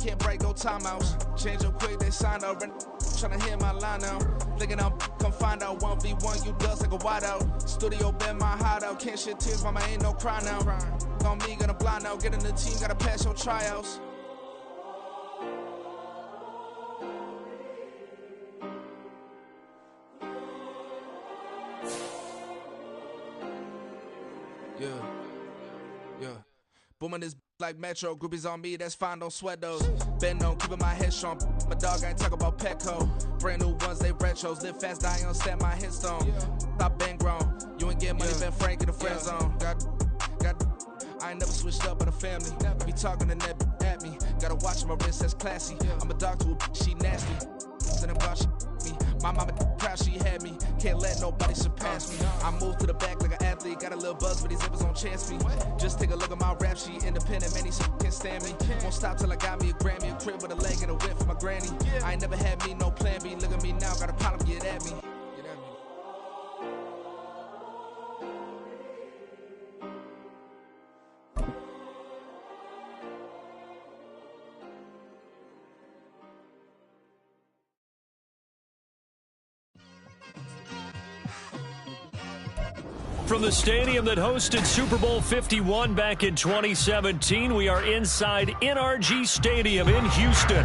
can't break no timeouts. Change up quick, they sign up. Tryna hit my line now. Thinking I'm come find out 1v1, you dust like a wideout. Studio been my hideout. Can't shed tears, mama ain't no cry now. On me, gonna blind out. Get in the team, gotta pass your tryouts. Yeah. Booming this like Metro. Groupies on me, that's fine, don't sweat those. Been on, keeping my head strong. My dog ain't talk about Petco. Brand new ones, they retros. Live fast, die on set my headstone. Stop been grown. You ain't get money, been Frank in the friend zone. Got. I ain't never switched up in the family. Be talking to that at me. Gotta watch my wrist, that's classy. I'm a dog to a she nasty. Then I'm about me. My mama proud she had me. Can't let nobody surpass me. I move to the back like an athlete. Got a little buzz, but these zippers don't chance me. Just take a look at my rap sheet. Independent, man, these can't stand me. Won't stop till I got me a Grammy. A crib with a leg and a whip for my granny. I ain't never had me no plan B. Look at me now, got a problem, get at me. From the stadium that hosted Super Bowl 51 back in 2017, we are inside NRG Stadium in Houston.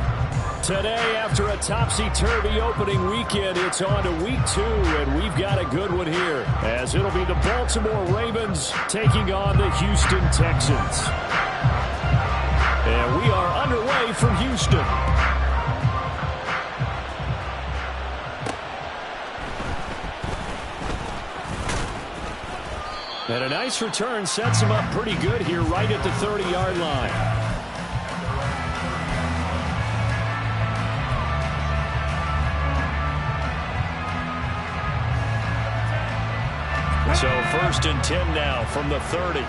Today, after a topsy-turvy opening weekend, it's on to week 2, and we've got a good one here, as it'll be the Baltimore Ravens taking on the Houston Texans. And we are underway from Houston. And a nice return sets him up pretty good here right at the 30-yard line. So 1st and 10 now from the 30.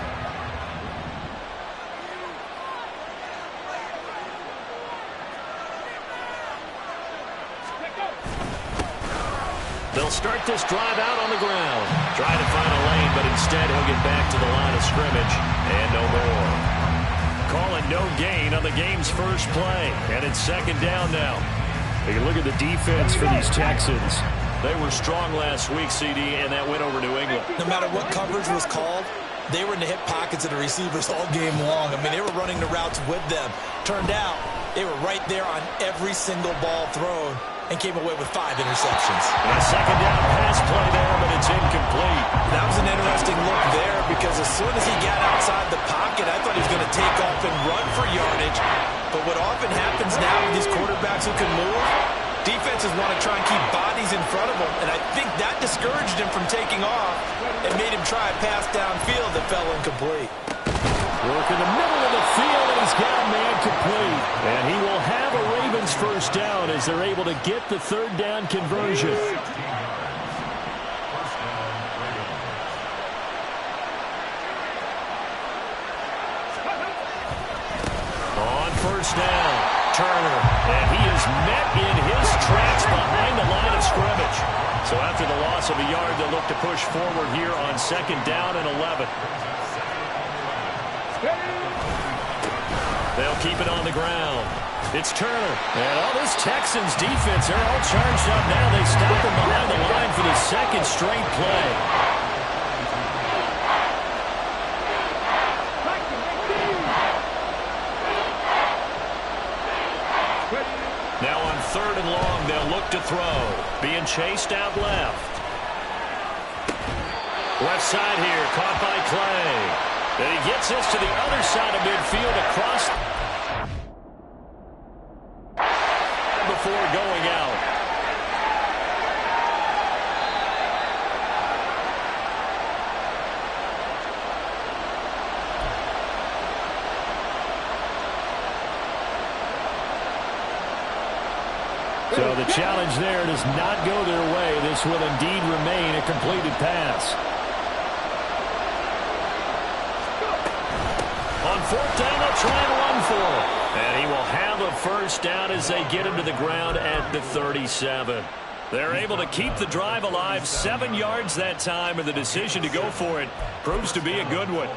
They'll start this drive out on the ground. Trying to find a lane, but instead he'll get back to the line of scrimmage. And no more. Calling no gain on the game's first play. And it's 2nd down now. You can look at the defense for these Texans. They were strong last week, CD, and that went over New England. No matter what coverage was called, they were in the hip pockets of the receivers all game long. I mean, they were running the routes with them. Turned out, they were right there on every single ball thrown and came away with 5 interceptions. And a 2nd down pass play there, but it's incomplete. That was an interesting look there because as soon as he got outside the pocket, I thought he was going to take off and run for yardage. But what often happens now with these quarterbacks who can move, defenses want to try and keep bodies in front of them, and I think that discouraged him from taking off and made him try a pass downfield that fell incomplete. Work in the middle of the field, and he's got a man complete. And he will have a Ravens first down as they're able to get the 3rd down conversion. On 1st down, Turner, and he is met in his tracks behind the line of scrimmage. So after the loss of a yard, they'll look to push forward here on 2nd down and 11. They'll keep it on the ground. It's Turner. And all this Texans defense, they're all charged up now. They stop him behind the line for the 2nd straight play. Now on 3rd and long, they'll look to throw. Being chased out left. Left side here, caught by Clay. And he gets this to the other side of midfield across before going out. So the challenge there does not go their way. This will indeed remain a completed pass. On 4th down, they'll try and run for it. And he will have a 1st down as they get him to the ground at the 37. They're able to keep the drive alive, 7 yards that time, and the decision to go for it proves to be a good one.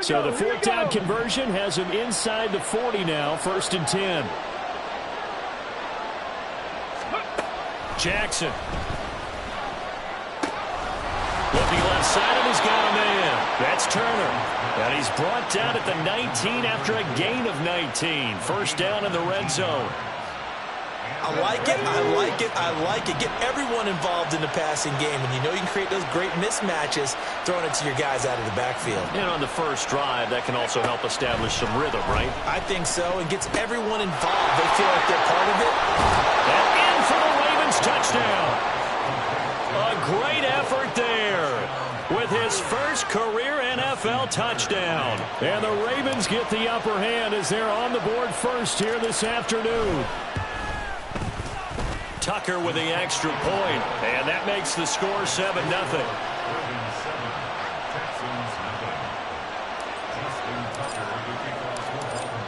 So the fourth down conversion has him inside the 40 now, 1st and 10. Jackson. Looking left side, and he's got a man. That's Turner. And he's brought down at the 19 after a gain of 19. 1st down in the red zone. I like it, I like it, I like it. Get everyone involved in the passing game, and you know you can create those great mismatches throwing it to your guys out of the backfield. And on the first drive, that can also help establish some rhythm, right? I think so, and gets everyone involved. They feel like they're part of it. And in for the Ravens touchdown. A great effort there with his first career NFL touchdown. And the Ravens get the upper hand as they're on the board first here this afternoon. Tucker with the extra point, and that makes the score 7-0.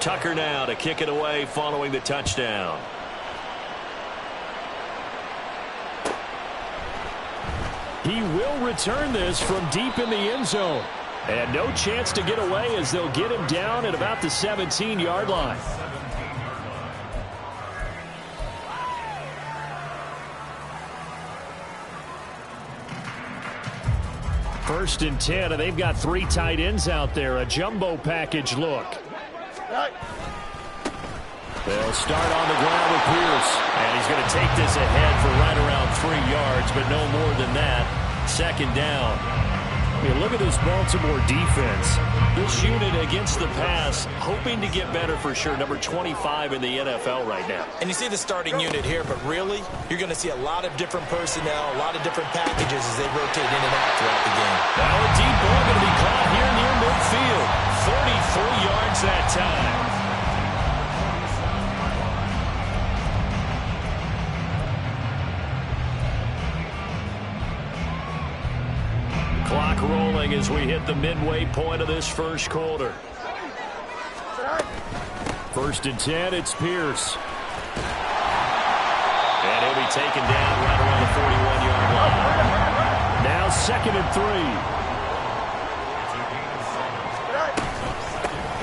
Tucker now to kick it away following the touchdown. He will return this from deep in the end zone. And no chance to get away as they'll get him down at about the 17-yard line. 1st and 10, and they've got 3 tight ends out there. A jumbo package look. They'll start on the ground with Pierce. And he's going to take this ahead for right around 3 yards, but no more than that. 2nd down. I mean, look at this Baltimore defense. This unit against the pass, hoping to get better for sure. Number 25 in the NFL right now. And you see the starting unit here, but really, you're going to see a lot of different personnel, a lot of different packages as they rotate in and out throughout the game. Now a deep ball going to be caught here near midfield. 43 yards that time. Clock rolling as we hit the midway point of this first quarter. 1st and 10, it's Pierce. And he'll be taken down right around the 41-yard line. Now 2nd and 3.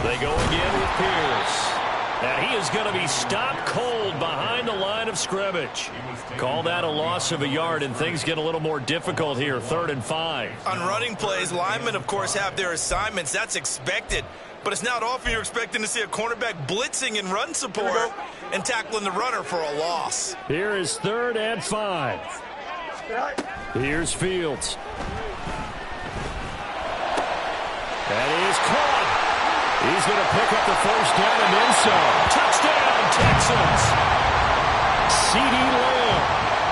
They go again with Pierce. And he is going to be stopped cold behind the line of scrimmage. Call that a loss of a yard, and things get a little more difficult here. 3rd and 5. On running plays, linemen, of course, have their assignments. That's expected. But it's not often you're expecting to see a cornerback blitzing in run support and tackling the runner for a loss. Here is 3rd and 5. Here's Fields. That is caught. He's going to pick up the 1st down and then some. Touchdown, Texans. C.D. Lamb,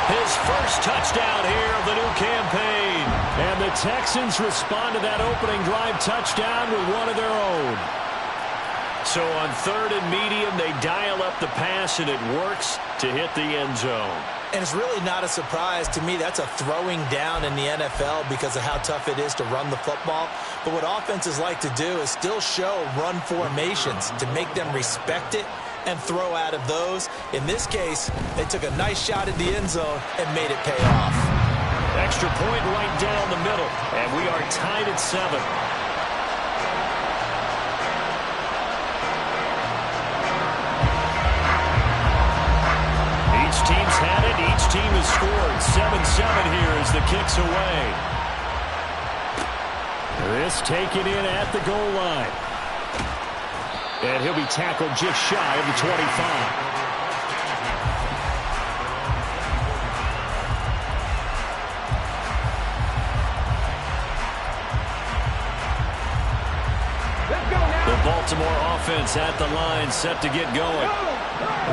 his first touchdown here of the new campaign. And the Texans respond to that opening drive touchdown with one of their own. So on 3rd and medium, they dial up the pass, and it works to hit the end zone. And it's really not a surprise to me. That's a throwing down in the NFL because of how tough it is to run the football. But what offenses like to do is still show run formations to make them respect it and throw out of those. In this case, they took a nice shot at the end zone and made it pay off. Extra point right down the middle, and we are tied at 7. Each team's had it. Each team has scored. 7-7 here as the kick's away. This taken in at the goal line. And he'll be tackled just shy of the 25. The Baltimore offense at the line, set to get going.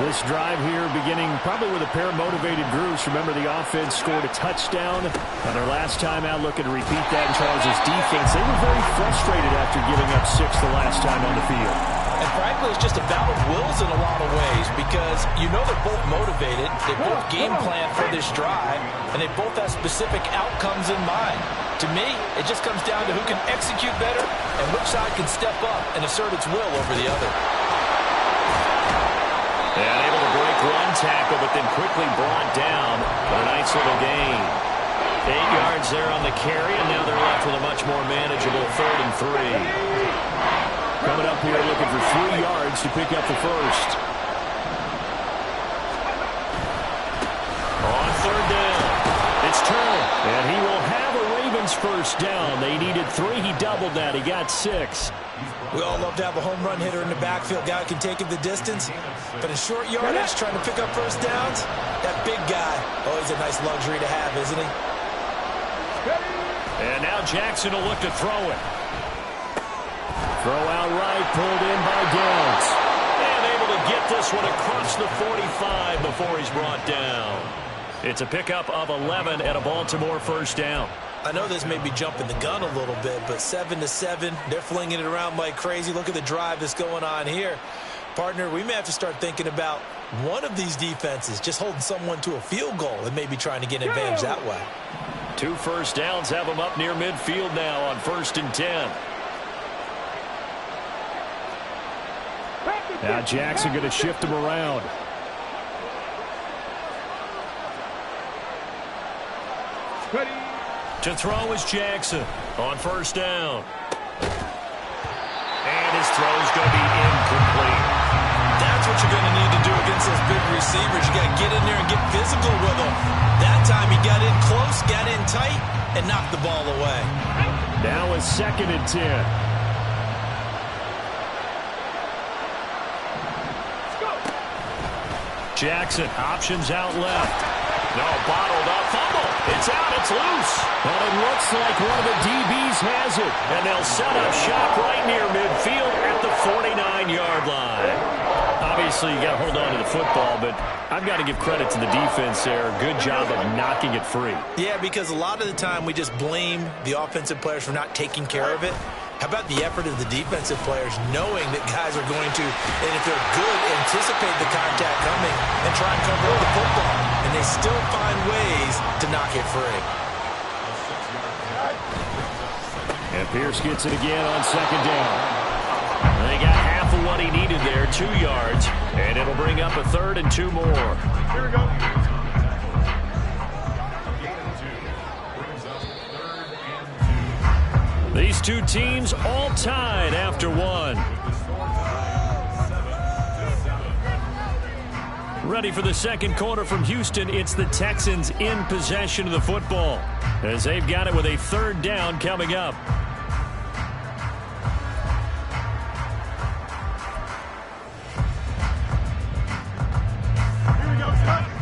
This drive here beginning probably with a pair of motivated groups. Remember, the offense scored a touchdown on their last time out, looking to repeat that in Charles' defense. They were very frustrated after giving up 6 the last time on the field. And frankly, it's just a battle of wills in a lot of ways because you know they're both motivated. They both game plan for this drive, and they both have specific outcomes in mind. To me, it just comes down to who can execute better and which side can step up and assert its will over the other. And able to break one tackle, but then quickly brought down for a nice little gain. 8 yards there on the carry, and now they're left with a much more manageable 3rd and 3. Coming up here looking for 3 yards to pick up the first. On 3rd down, it's Turner, and he will have a Ravens first down. They needed 3. He doubled that. He got 6. We all love to have a home run hitter in the backfield. Guy who can take it the distance. But in short yardage, trying to pick up first downs, that big guy, always a nice luxury to have, isn't he? And now Jackson will look to throw it. Throw out right, pulled in by Downs. And able to get this one across the 45 before he's brought down. It's a pickup of 11 and a Baltimore first down. I know this may be jumping the gun a little bit, but 7-7, they're flinging it around like crazy. Look at the drive that's going on here. Partner, we may have to start thinking about one of these defenses just holding someone to a field goal and maybe trying to get an advantage that way. 2 first downs have them up near midfield now on 1st and 10. Now Jackson going to shift him around. To throw is Jackson on 1st down. And his throw's going to be incomplete. That's what you're going to need to do against those big receivers. You got to get in there and get physical with them. That time he got in close, got in tight, and knocked the ball away. Now it's 2nd and 10. Jackson, options out left. No, bottled up, fumble. It's out, it's loose. And it looks like one of the DBs has it. And they'll set up shop right near midfield at the 49-yard line. Obviously, you got to hold on to the football, but I've got to give credit to the defense there. Good job of knocking it free. Yeah, because a lot of the time we just blame the offensive players for not taking care of it. How about the effort of the defensive players knowing that guys are going to, and if they're good, anticipate the contact coming and try and cover up the football. And they still find ways to knock it free. And Pierce gets it again on 2nd down. They got half of what he needed there, 2 yards. And it'll bring up a 3rd and 2 more. Here we go. These two teams all tied after 1. Ready for the second quarter from Houston. It's the Texans in possession of the football as they've got it with a 3rd down coming up.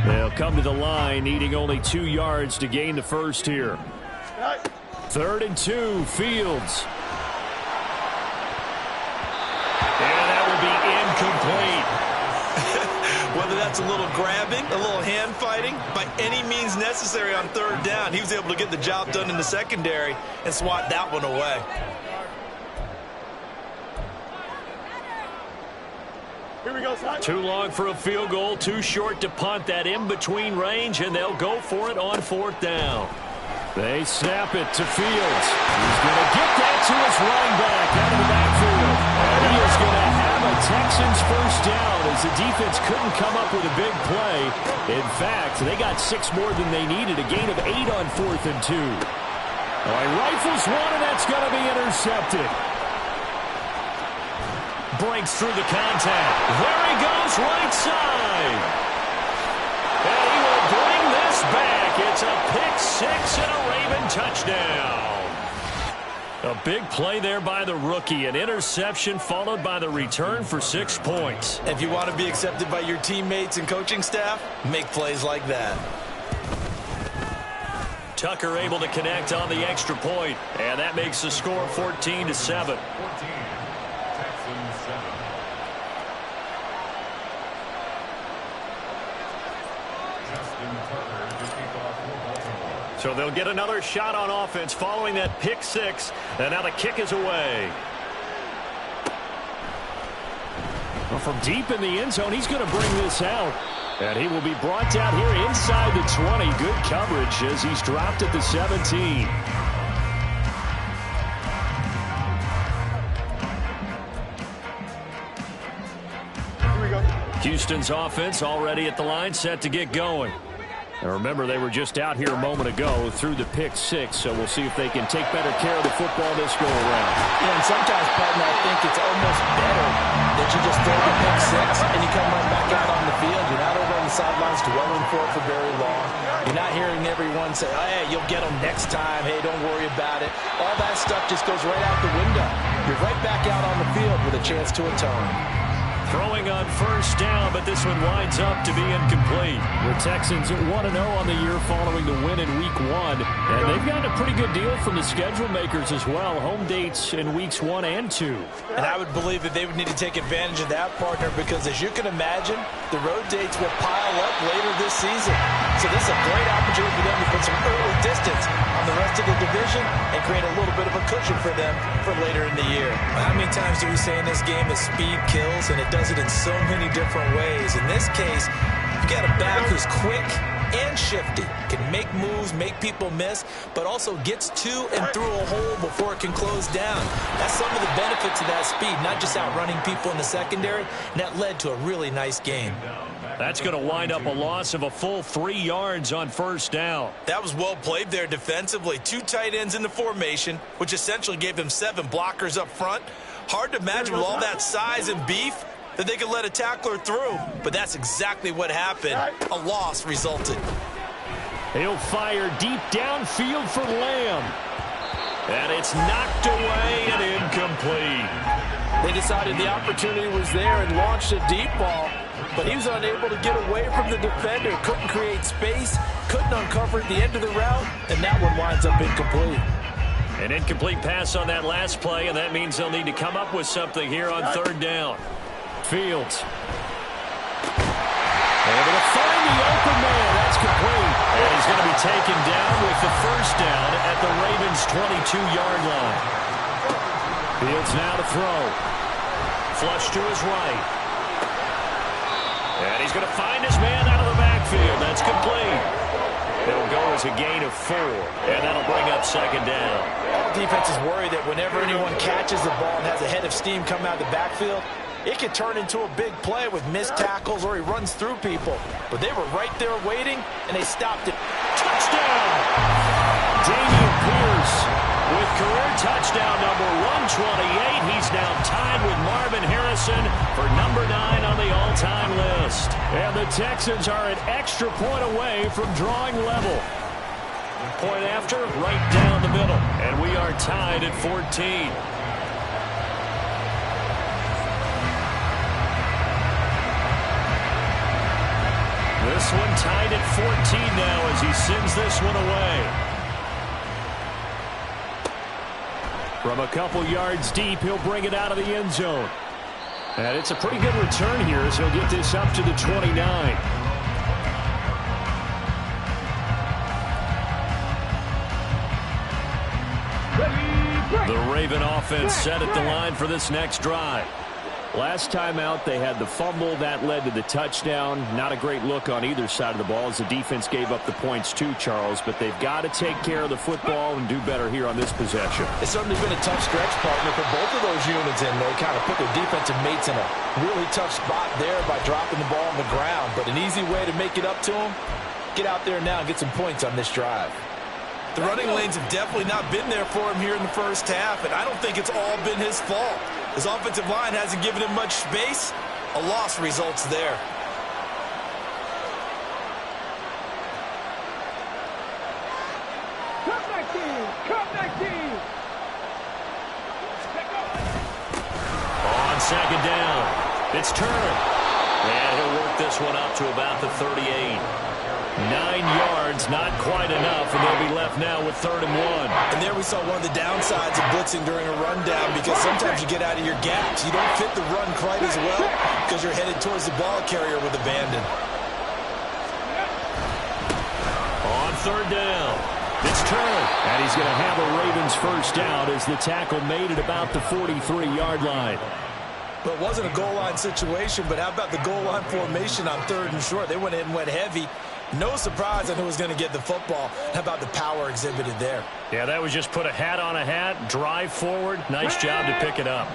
They'll come to the line needing only 2 yards to gain the first here. 3rd and 2, Fields. And that will be incomplete. Whether that's a little grabbing, a little hand fighting, by any means necessary on 3rd down, he was able to get the job done in the secondary and swat that one away. Here we go, son. Too long for a field goal, too short to punt. That in-between range, and they'll go for it on 4th down. They snap it to Fields. He's going to get that to his running back out of the backfield. And he is going to have a Texans first down as the defense couldn't come up with a big play. In fact, they got 6 more than they needed, a gain of 8 on 4th and 2. All right, rifles one, and that's going to be intercepted. Breaks through the contact. There he goes, right side. And he will bring this back. It's a pick-6 and a Raven touchdown. A big play there by the rookie. An interception followed by the return for 6 points. If you want to be accepted by your teammates and coaching staff, make plays like that. Tucker able to connect on the extra point, and that makes the score 14-7. So they'll get another shot on offense following that pick-6, and now the kick is away. Well, from deep in the end zone, he's going to bring this out. And he will be brought down here inside the 20. Good coverage as he's dropped at the 17. Here we go. Houston's offense already at the line, set to get going. And remember, they were just out here a moment ago through the pick six, so we'll see if they can take better care of the football this go around. Yeah, and sometimes, partner, I think it's almost better that you just throw the pick six and you come right back out on the field. You're not over on the sidelines dwelling for it for very long. You're not hearing everyone say, oh, hey, you'll get them next time. Hey, don't worry about it. All that stuff just goes right out the window. You're right back out on the field with a chance to atone. Throwing on first down, but this one winds up to be incomplete. The Texans 1-0 on the year following the win in Week 1. And they've gotten a pretty good deal from the schedule makers as well. Home dates in Weeks 1 and 2. And I would believe that they would need to take advantage of that, partner, because as you can imagine, the road dates will pile up later this season. So this is a great opportunity for them to put some early distance on the rest of the division and create a little bit of a cushion for them for later in the year. How many times do we say in this game that speed kills, and it does it in so many different ways? In this case, you've got a back who's quick and shifty, can make moves, make people miss, but also gets to and through a hole before it can close down. That's some of the benefits of that speed, not just outrunning people in the secondary, and that led to a really nice game. That's going to wind up a loss of a full 3 yards on first down. That was well played there defensively. 2 tight ends in the formation, which essentially gave them 7 blockers up front. Hard to imagine with all that size and beef that they could let a tackler through, but that's exactly what happened. A loss resulted. He'll fire deep downfield for Lamb. And it's knocked away and incomplete. They decided the opportunity was there and launched a deep ball, but he was unable to get away from the defender. Couldn't create space, couldn't uncover at the end of the route, and that one winds up incomplete. An incomplete pass on that last play, and that means they'll need to come up with something here on third down. Fields. Able to find the open man. That's complete. And he's going to be taken down with the first down at the Ravens' 22-yard line. Fields now to throw. Flush to his right. And he's going to find his man out of the backfield. That's complete. It'll go as a gain of 4, and that'll bring up second down. All defenses worry that whenever anyone catches the ball and has a head of steam come out of the backfield, it could turn into a big play with missed tackles or he runs through people. But they were right there waiting, and they stopped it. Touchdown! Dameon Pierce with career touchdown number 128. He's now tied with Marvin Harrison for number 9 on the all-time list. And the Texans are an extra point away from drawing level. Point after, right down the middle. And we are tied at 14. This one tied at 14 now as he sends this one away. From a couple yards deep, he'll bring it out of the end zone. And it's a pretty good return here as he'll get this up to the 29. The Raven offense set at the line for this next drive. Last time out, they had the fumble. That led to the touchdown. Not a great look on either side of the ball as the defense gave up the points too, Charles. But they've got to take care of the football and do better here on this possession. It's certainly been a tough stretch, partner, for both of those units, and they kind of put their defensive mates in a really tough spot there by dropping the ball on the ground. But an easy way to make it up to them, get out there now and get some points on this drive. The running lanes have definitely not been there for him here in the first half, and I don't think it's all been his fault. His offensive line hasn't given him much space. A loss results there. Cut back in! Cut back in! On second down, it's Turner. And he'll work this one up to about the 38. 9 yards, not quite enough, and they'll be left now with 3rd and 1. And there we saw one of the downsides of blitzing during a rundown, because sometimes you get out of your gaps. You don't fit the run quite as well because you're headed towards the ball carrier with abandon. On 3rd down, it's Turner. And he's going to have a Ravens first down as the tackle made at about the 43-yard line. But it wasn't a goal line situation, but how about the goal line formation on 3rd and short? They went in and went heavy. No surprise on who was going to get the football. How about the power exhibited there? Yeah, that was just put a hat on a hat, drive forward. Nice job to pick it up.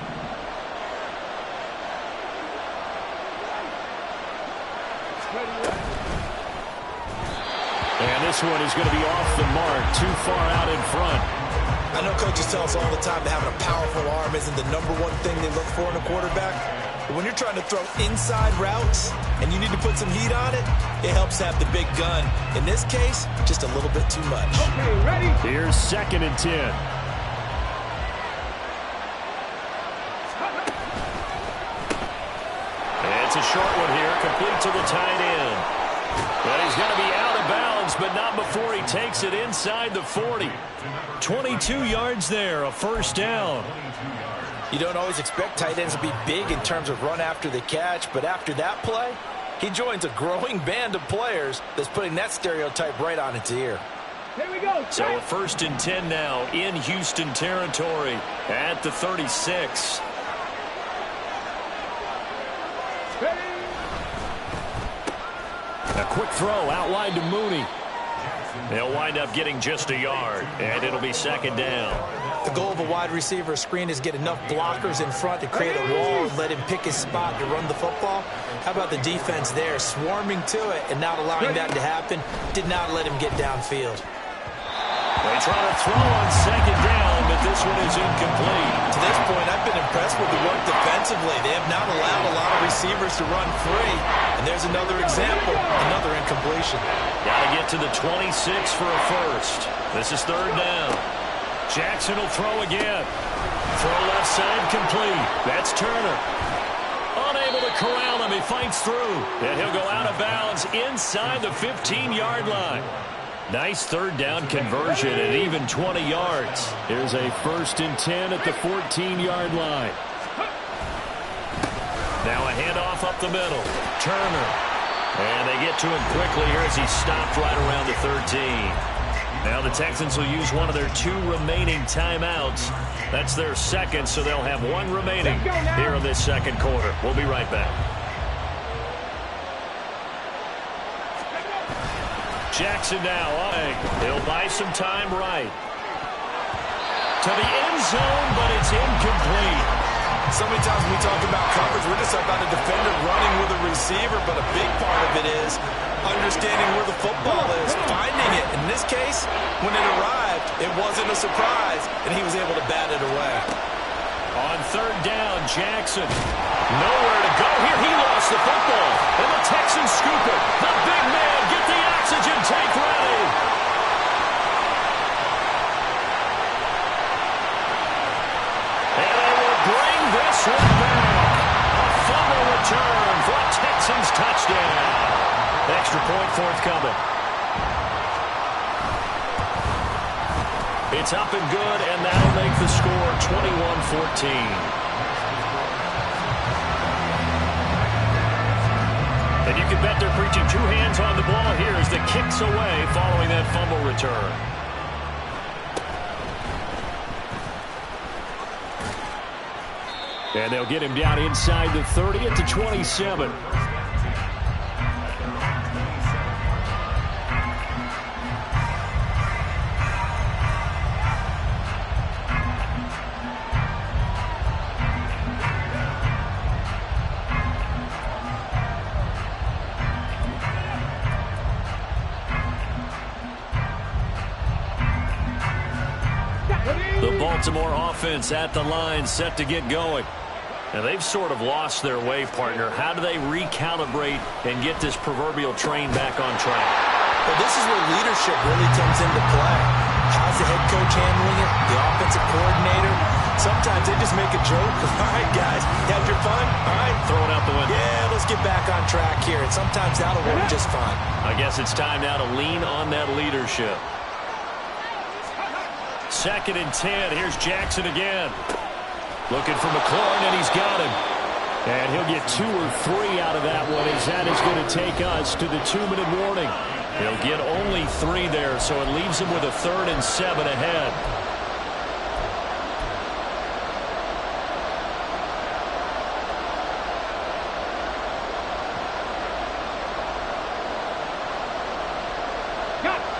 And this one is going to be off the mark, too far out in front. I know coaches tell us all the time that having a powerful arm isn't the #1 thing they look for in a quarterback. But when you're trying to throw inside routes and you need to put some heat on it, it helps have the big gun. In this case, just a little bit too much. Okay, ready? Here's 2nd and 10. It's a short one here, complete to the tight end. But he's going to be out of bounds, but not before he takes it inside the 40. 22 yards there, a first down. You don't always expect tight ends to be big in terms of run after the catch, but after that play, he joins a growing band of players that's putting that stereotype right on its ear. Here we go. So a 1st and 10 now in Houston territory at the 36. A quick throw out wide to Mooney. They'll wind up getting just a yard, and it'll be 2nd down. The goal of a wide receiver screen is get enough blockers in front to create a wall and let him pick his spot to run the football. How about the defense there, swarming to it and not allowing that to happen? Did not let him get downfield. They try to throw on 2nd down, but this one is incomplete. To this point, I've been impressed with the work defensively. They have not allowed a lot of receivers to run free. And there's another example, another incompletion. Got to get to the 26 for a first. This is 3rd down. Jackson will throw again. Throw left side complete. That's Turner. Unable to corral him. He fights through. And he'll go out of bounds inside the 15-yard line. Nice 3rd down conversion at even 20 yards. Here's a 1st and 10 at the 14-yard line. Now a handoff up the middle. Turner. And they get to him quickly here as he stopped right around the 13. Now the Texans will use one of their 2 remaining timeouts. That's their 2nd, so they'll have 1 remaining here in this 2nd quarter. We'll be right back. Jackson now. He'll buy some time right. To the end zone, but it's incomplete. So many times when we talk about coverage, we're just about a defender running with a receiver, but a big part of it is understanding where the football is, finding it. In this case, when it arrived, it wasn't a surprise, and he was able to bat it away. On 3rd down, Jackson. Nowhere to go here. He lost the football, and the Texans scoop it. The big man, get the oxygen tank ready. And they will bring this one back. A fumble return for a Texans touchdown. Extra point forthcoming. It's up and good, and that'll make the score 21-14. And you can bet they're preaching 2 hands on the ball here as the kick's away following that fumble return. And they'll get him down inside the 30 at the 27. Baltimore offense at the line, set to get going. And they've sort of lost their way, partner. How do they recalibrate and get this proverbial train back on track? Well, this is where leadership really comes into play. How's the head coach handling it? The offensive coordinator? Sometimes they just make a joke. All right, guys, you had your fun? All right. Throw it out the window. Yeah, let's get back on track here. And sometimes that'll work just fine. I guess it's time now to lean on that leadership. 2nd and 10. Here's Jackson again. Looking for McLaurin, and he's got him. And he'll get 2 or 3 out of that one, as that is going to take us to the 2-minute warning. He'll get only 3 there, so it leaves him with a 3rd and 7 ahead.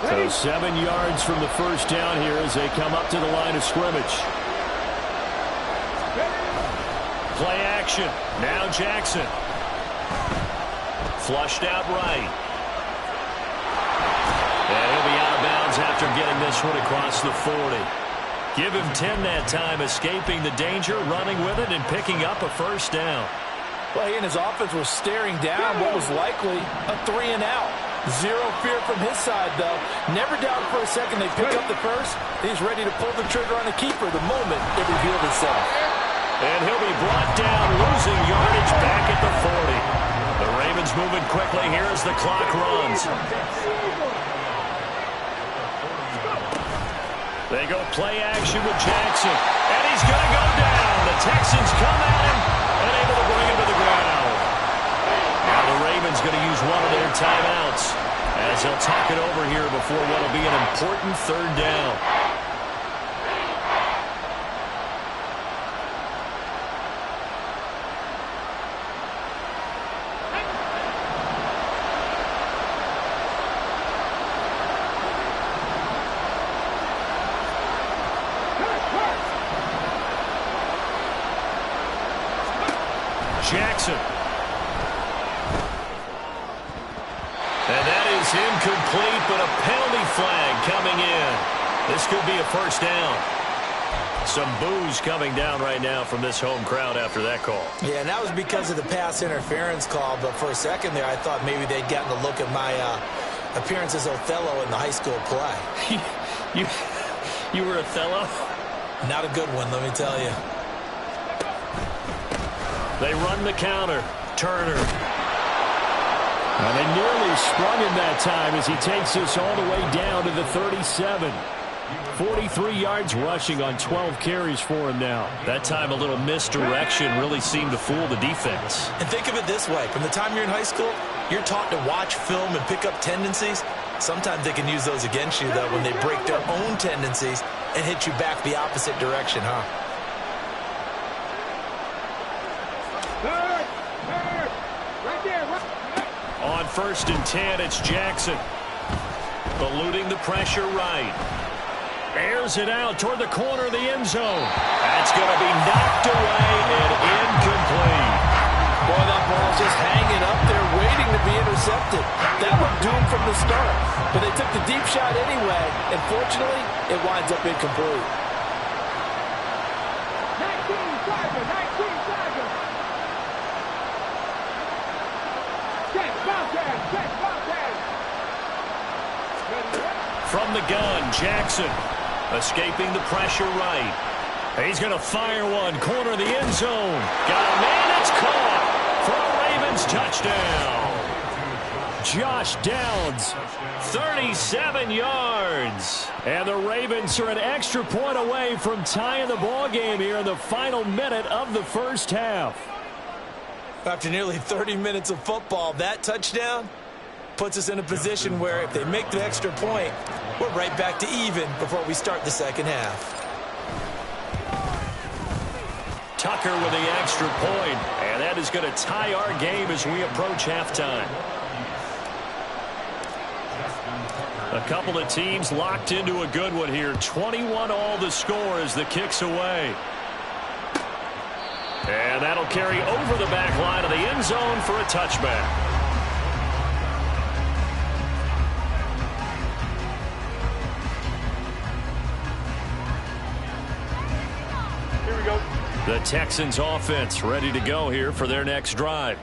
So 7 yards from the first down here as they come up to the line of scrimmage. Play action. Now Jackson. Flushed out right. And he'll be out of bounds after getting this one across the 40. Give him 10 that time, escaping the danger, running with it, and picking up a first down. Well, he and his offense were staring down what was likely a 3 and out. Zero fear from his side, though. Never doubted for a second they pick up the first. He's ready to pull the trigger on the keeper the moment it revealed itself. And he'll be brought down, losing yardage back at the 40. The Ravens moving quickly here as the clock runs. They go play action with Jackson. And he's going to go down. The Texans come at him and able to bring him to the ground. Now the Ravens going to use one of their timeouts as they'll talk it over here before what will be an important third down. Jackson. And that is incomplete, but a penalty flag coming in. This could be a first down. Some boos coming down right now from this home crowd after that call. Yeah, and that was because of the pass interference call, but for a second there I thought maybe they'd gotten a look at my appearance as Othello in the high school play. You were Othello? Not a good one, let me tell you. They run the counter. Turner. And they nearly sprung him that time as he takes this all the way down to the 37. 43 yards rushing on 12 carries for him now. That time a little misdirection really seemed to fool the defense. And think of it this way. From the time you're in high school, you're taught to watch film and pick up tendencies. Sometimes they can use those against you, though, when they break their own tendencies and hit you back the opposite direction, huh? On 1st and 10, it's Jackson. Eluding the pressure right. Airs it out toward the corner of the end zone. That's going to be knocked away and incomplete. Boy, that ball's just hanging up there waiting to be intercepted. That looked doomed from the start. But they took the deep shot anyway, and fortunately, it winds up incomplete. 19 seconds. From the gun, Jackson escaping the pressure right. He's going to fire one, corner of the end zone. Got a man, it's caught for a Ravens touchdown. Josh Downs, 37 yards. And the Ravens are an extra point away from tying the ball game here in the final minute of the first half. After nearly 30 minutes of football, that touchdown puts us in a position where if they make the extra point, we're right back to even before we start the second half. Tucker with the extra point, and that is going to tie our game as we approach halftime. A couple of teams locked into a good one here. 21 all the score as the kick's away. And that'll carry over the back line of the end zone for a touchback. The Texans offense ready to go here for their next drive.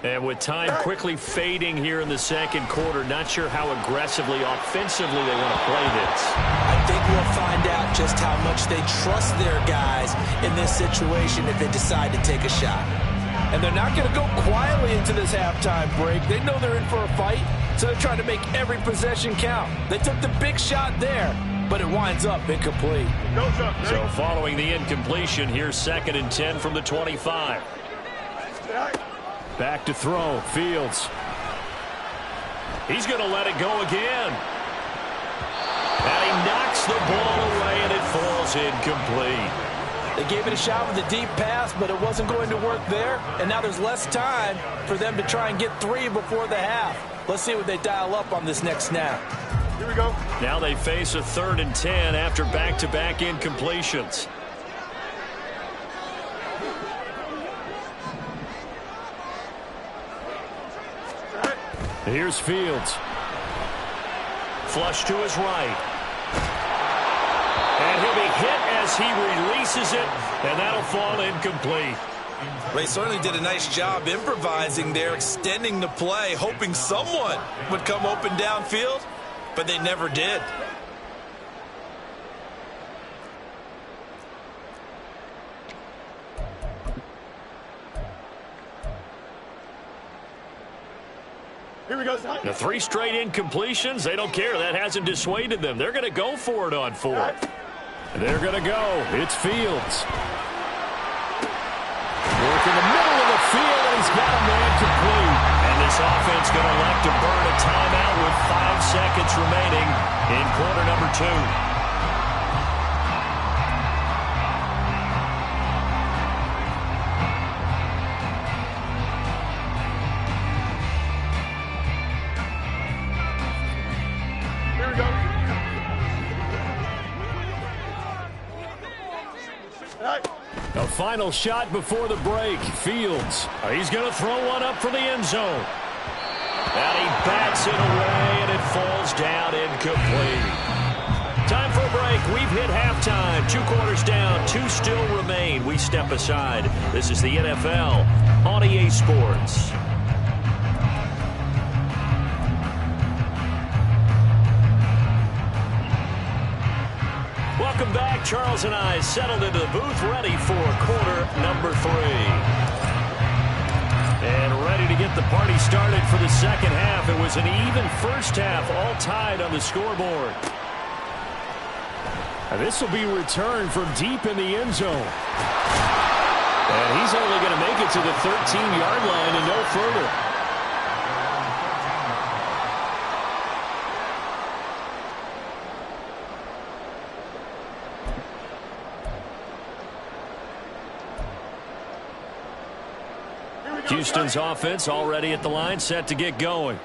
And with time quickly fading here in the second quarter, not sure how aggressively, offensively they want to play this. I think we'll find out just how much they trust their guys in this situation if they decide to take a shot. And they're not going to go quietly into this halftime break. They know they're in for a fight, so they're trying to make every possession count. They took the big shot there, but it winds up incomplete. So following the incompletion, here's 2nd and 10 from the 25. Back to throw, Fields. He's going to let it go again. And he knocks the ball away, and it falls incomplete. They gave it a shot with a deep pass, but it wasn't going to work there. And now there's less time for them to try and get 3 before the half. Let's see what they dial up on this next snap. Here we go. Now they face a 3rd and 10 after back-to-back incompletions. Here's Fields. Flush to his right. And he'll be hit as he releases it, and that'll fall incomplete. They certainly did a nice job improvising there, extending the play, hoping someone would come open downfield, but they never did. Here we go. The 3 straight incompletions, they don't care. That hasn't dissuaded them. They're going to go for it on 4th. They're going to go. It's Fields. Work in the middle of the field, and he's got a man complete. And this offense going to elect to burn a timeout with 5 seconds remaining in quarter number 2. The final shot before the break. Fields. He's going to throw one up for the end zone. And he bats it away, and it falls down incomplete. Time for a break. We've hit halftime. 2 quarters down. 2 still remain. We step aside. This is the NFL on EA Sports. Welcome back. Charles and I settled into the booth, ready for quarter number 3. And ready to get the party started for the second half. It was an even first half, all tied on the scoreboard. And this will be returned from deep in the end zone. And he's only going to make it to the 13-yard line and no further. Houston's offense already at the line, set to get going.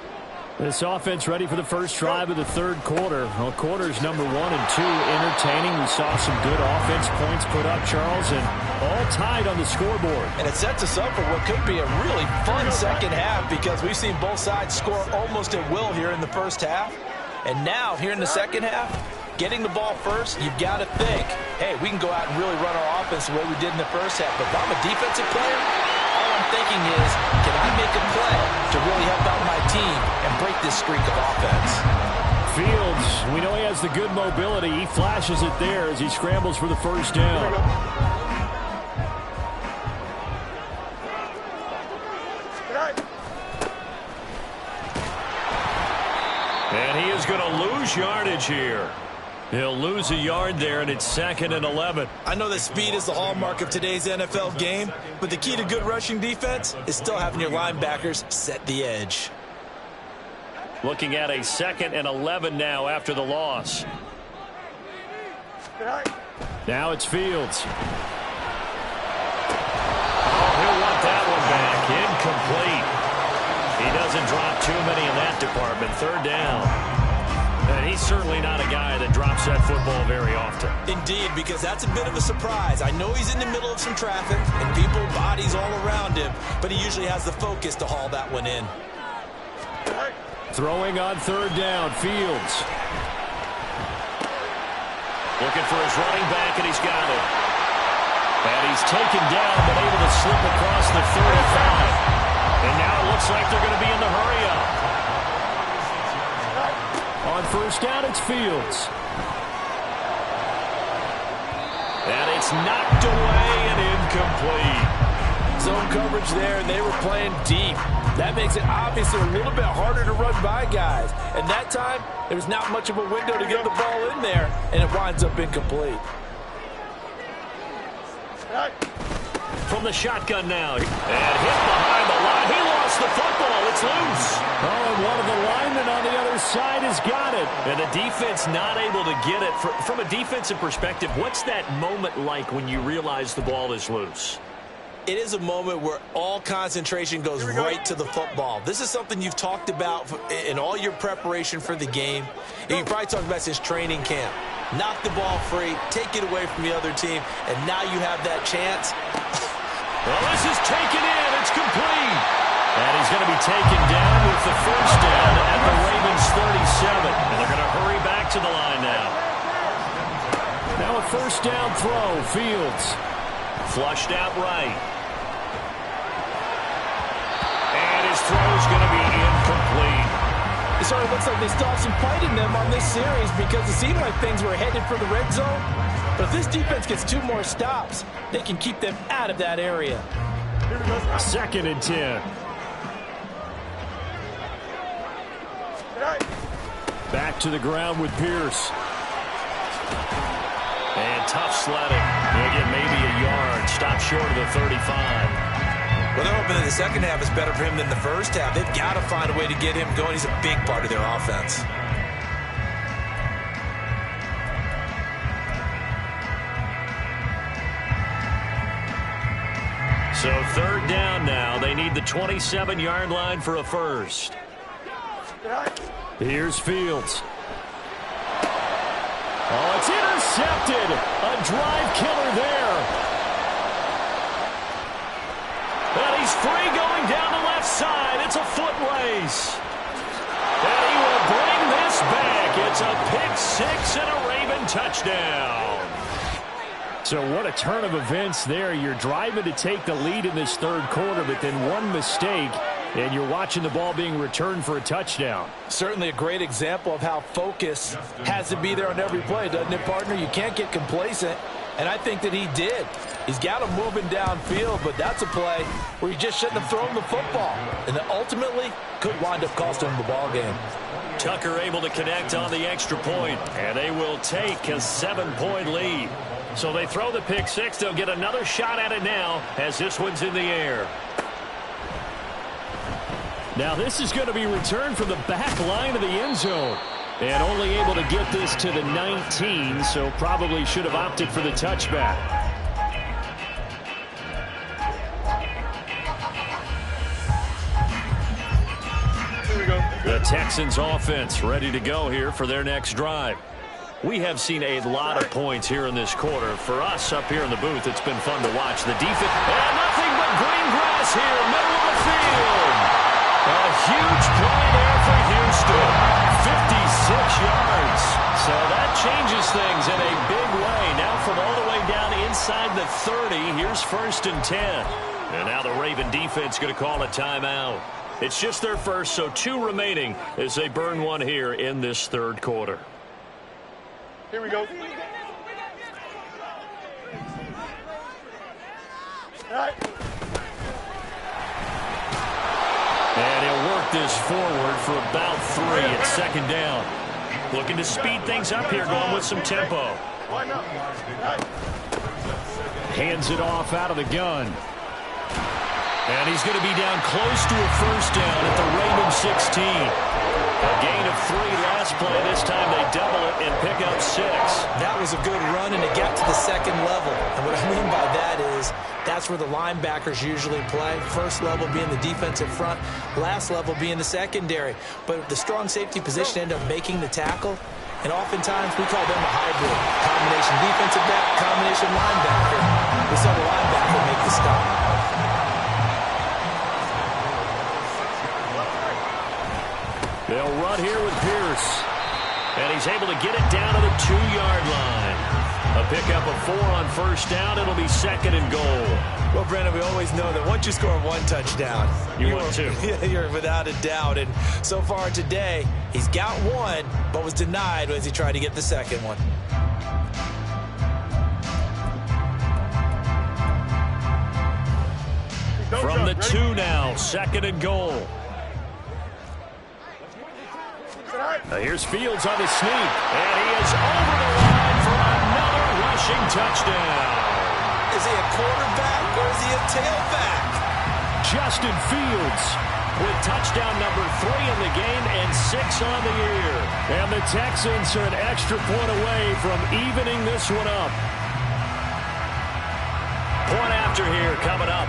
This offense ready for the first drive of the third quarter. Well, quarters number 1 and 2 entertaining. We saw some good offense points put up, Charles, and all tied on the scoreboard. And it sets us up for what could be a really fun second half because we've seen both sides score almost at will here in the first half. And now, here in the second half, getting the ball first, you've got to think, hey, we can go out and really run our offense the way we did in the first half. But if I'm a defensive player, thinking is, can I make a play to really help out my team and break this streak of offense? Fields, we know he has the good mobility. He flashes it there as he scrambles for the first down. And he is going to lose yardage here. He'll lose a yard there, and it's 2nd and 11. I know that speed is the hallmark of today's NFL game, but the key to good rushing defense is still having your linebackers set the edge. Looking at a 2nd and 11 now after the loss. Now it's Fields. Oh, he'll want that one back. Incomplete. He doesn't drop too many in that department. 3rd down. And he's certainly not a guy that drops that football very often. Indeed, because that's a bit of a surprise. I know he's in the middle of some traffic and people, bodies all around him, but he usually has the focus to haul that one in. Throwing on 3rd down, Fields. Looking for his running back, and he's got it. And he's taken down, but able to slip across the 35. And now it looks like they're going to be in the hurry-up. On 1st down, it's Fields. And it's knocked away and incomplete. Zone coverage there, and they were playing deep. That makes it obviously a little bit harder to run by guys. And that time, there was not much of a window to get the ball in there, and it winds up incomplete. From the shotgun now. And hit behind the line. He lost the football. It's loose. Oh, and one of the linemen on the other side has got it. And the defense not able to get it. From a defensive perspective, what's that moment like when you realize the ball is loose? It is a moment where all concentration goes right to the football. This is something you've talked about in all your preparation for the game. And you probably talked about since training camp. Knock the ball free, take it away from the other team, and now you have that chance. Well, this is taken in. It's complete. And he's going to be taken down with the first down at the Ravens 37. And they're going to hurry back to the line now. Now a first down throw. Fields. Flushed out right. And his throw's going to be incomplete. It sort of looks like they still have some fight in them on this series because it seemed like things were headed for the red zone. But if this defense gets 2 more stops, they can keep them out of that area. 2nd and 10. Back to the ground with Pierce. And tough sledding. He'll get maybe a yard. Stop short of the 35. Well, they're hoping that the second half is better for him than the first half. They've got to find a way to get him going. He's a big part of their offense. So 3rd down now. They need the 27-yard line for a first. Here's Fields. Oh, it's intercepted. A drive killer there. And he's free going down the left side. It's a foot race. And he will bring this back. It's a pick 6 and a Raven touchdown. So what a turn of events there. You're driving to take the lead in this 3rd quarter, but then one mistake, and you're watching the ball being returned for a touchdown. Certainly a great example of how focus has to be there on every play, doesn't it, partner? You can't get complacent, and I think that he did. He's got him moving downfield, but that's a play where you just shouldn't have thrown the football. And it ultimately could wind up costing him the ball game. Tucker able to connect on the extra point, and they will take a 7-point lead. So they throw the pick 6. They'll get another shot at it now as this one's in the air. Now this is going to be returned from the back line of the end zone. And only able to get this to the 19, so probably should have opted for the touchback. The Texans offense ready to go here for their next drive. We have seen a lot of points here in this quarter. For us up here in the booth, it's been fun to watch. The defense, and nothing but green grass here, middle of the field. A huge play there for Houston. 56 yards. So that changes things in a big way. Now from all the way down inside the 30, here's 1st and 10. And now the Raven defense going to call a timeout. It's just their first, so 2 remaining as they burn one here in this 3rd quarter. Here we go. All right. And he'll work this forward for about 3 at 2nd down. Looking to speed things up here, going with some tempo. Hands it off out of the gun. And he's going to be down close to a first down at the Raven 16. A gain of 3 last play. This time they double it and pick up 6. That was a good run, and it got to the 2nd level. And what I mean by that is that's where the linebackers usually play. First level being the defensive front, last level being the secondary. But the strong safety position ended up making the tackle. And oftentimes we call them a hybrid. Combination defensive back, combination linebacker. We saw the linebacker make the stop. They'll run here with Pierce. And he's able to get it down to the 2-yard line. A pickup of 4 on first down. It'll be 2nd and goal. Well, Brandon, we always know that once you score 1 touchdown, you're without a doubt. And so far today, he's got 1, but was denied as he tried to get the 2nd one. From the 2 now, 2nd and goal. Here's Fields on the sneak, and he is over the line for another rushing touchdown. Is he a quarterback or is he a tailback? Justin Fields with touchdown number 3 in the game and 6 on the year. And the Texans are an extra point away from evening this one up. Point after here coming up.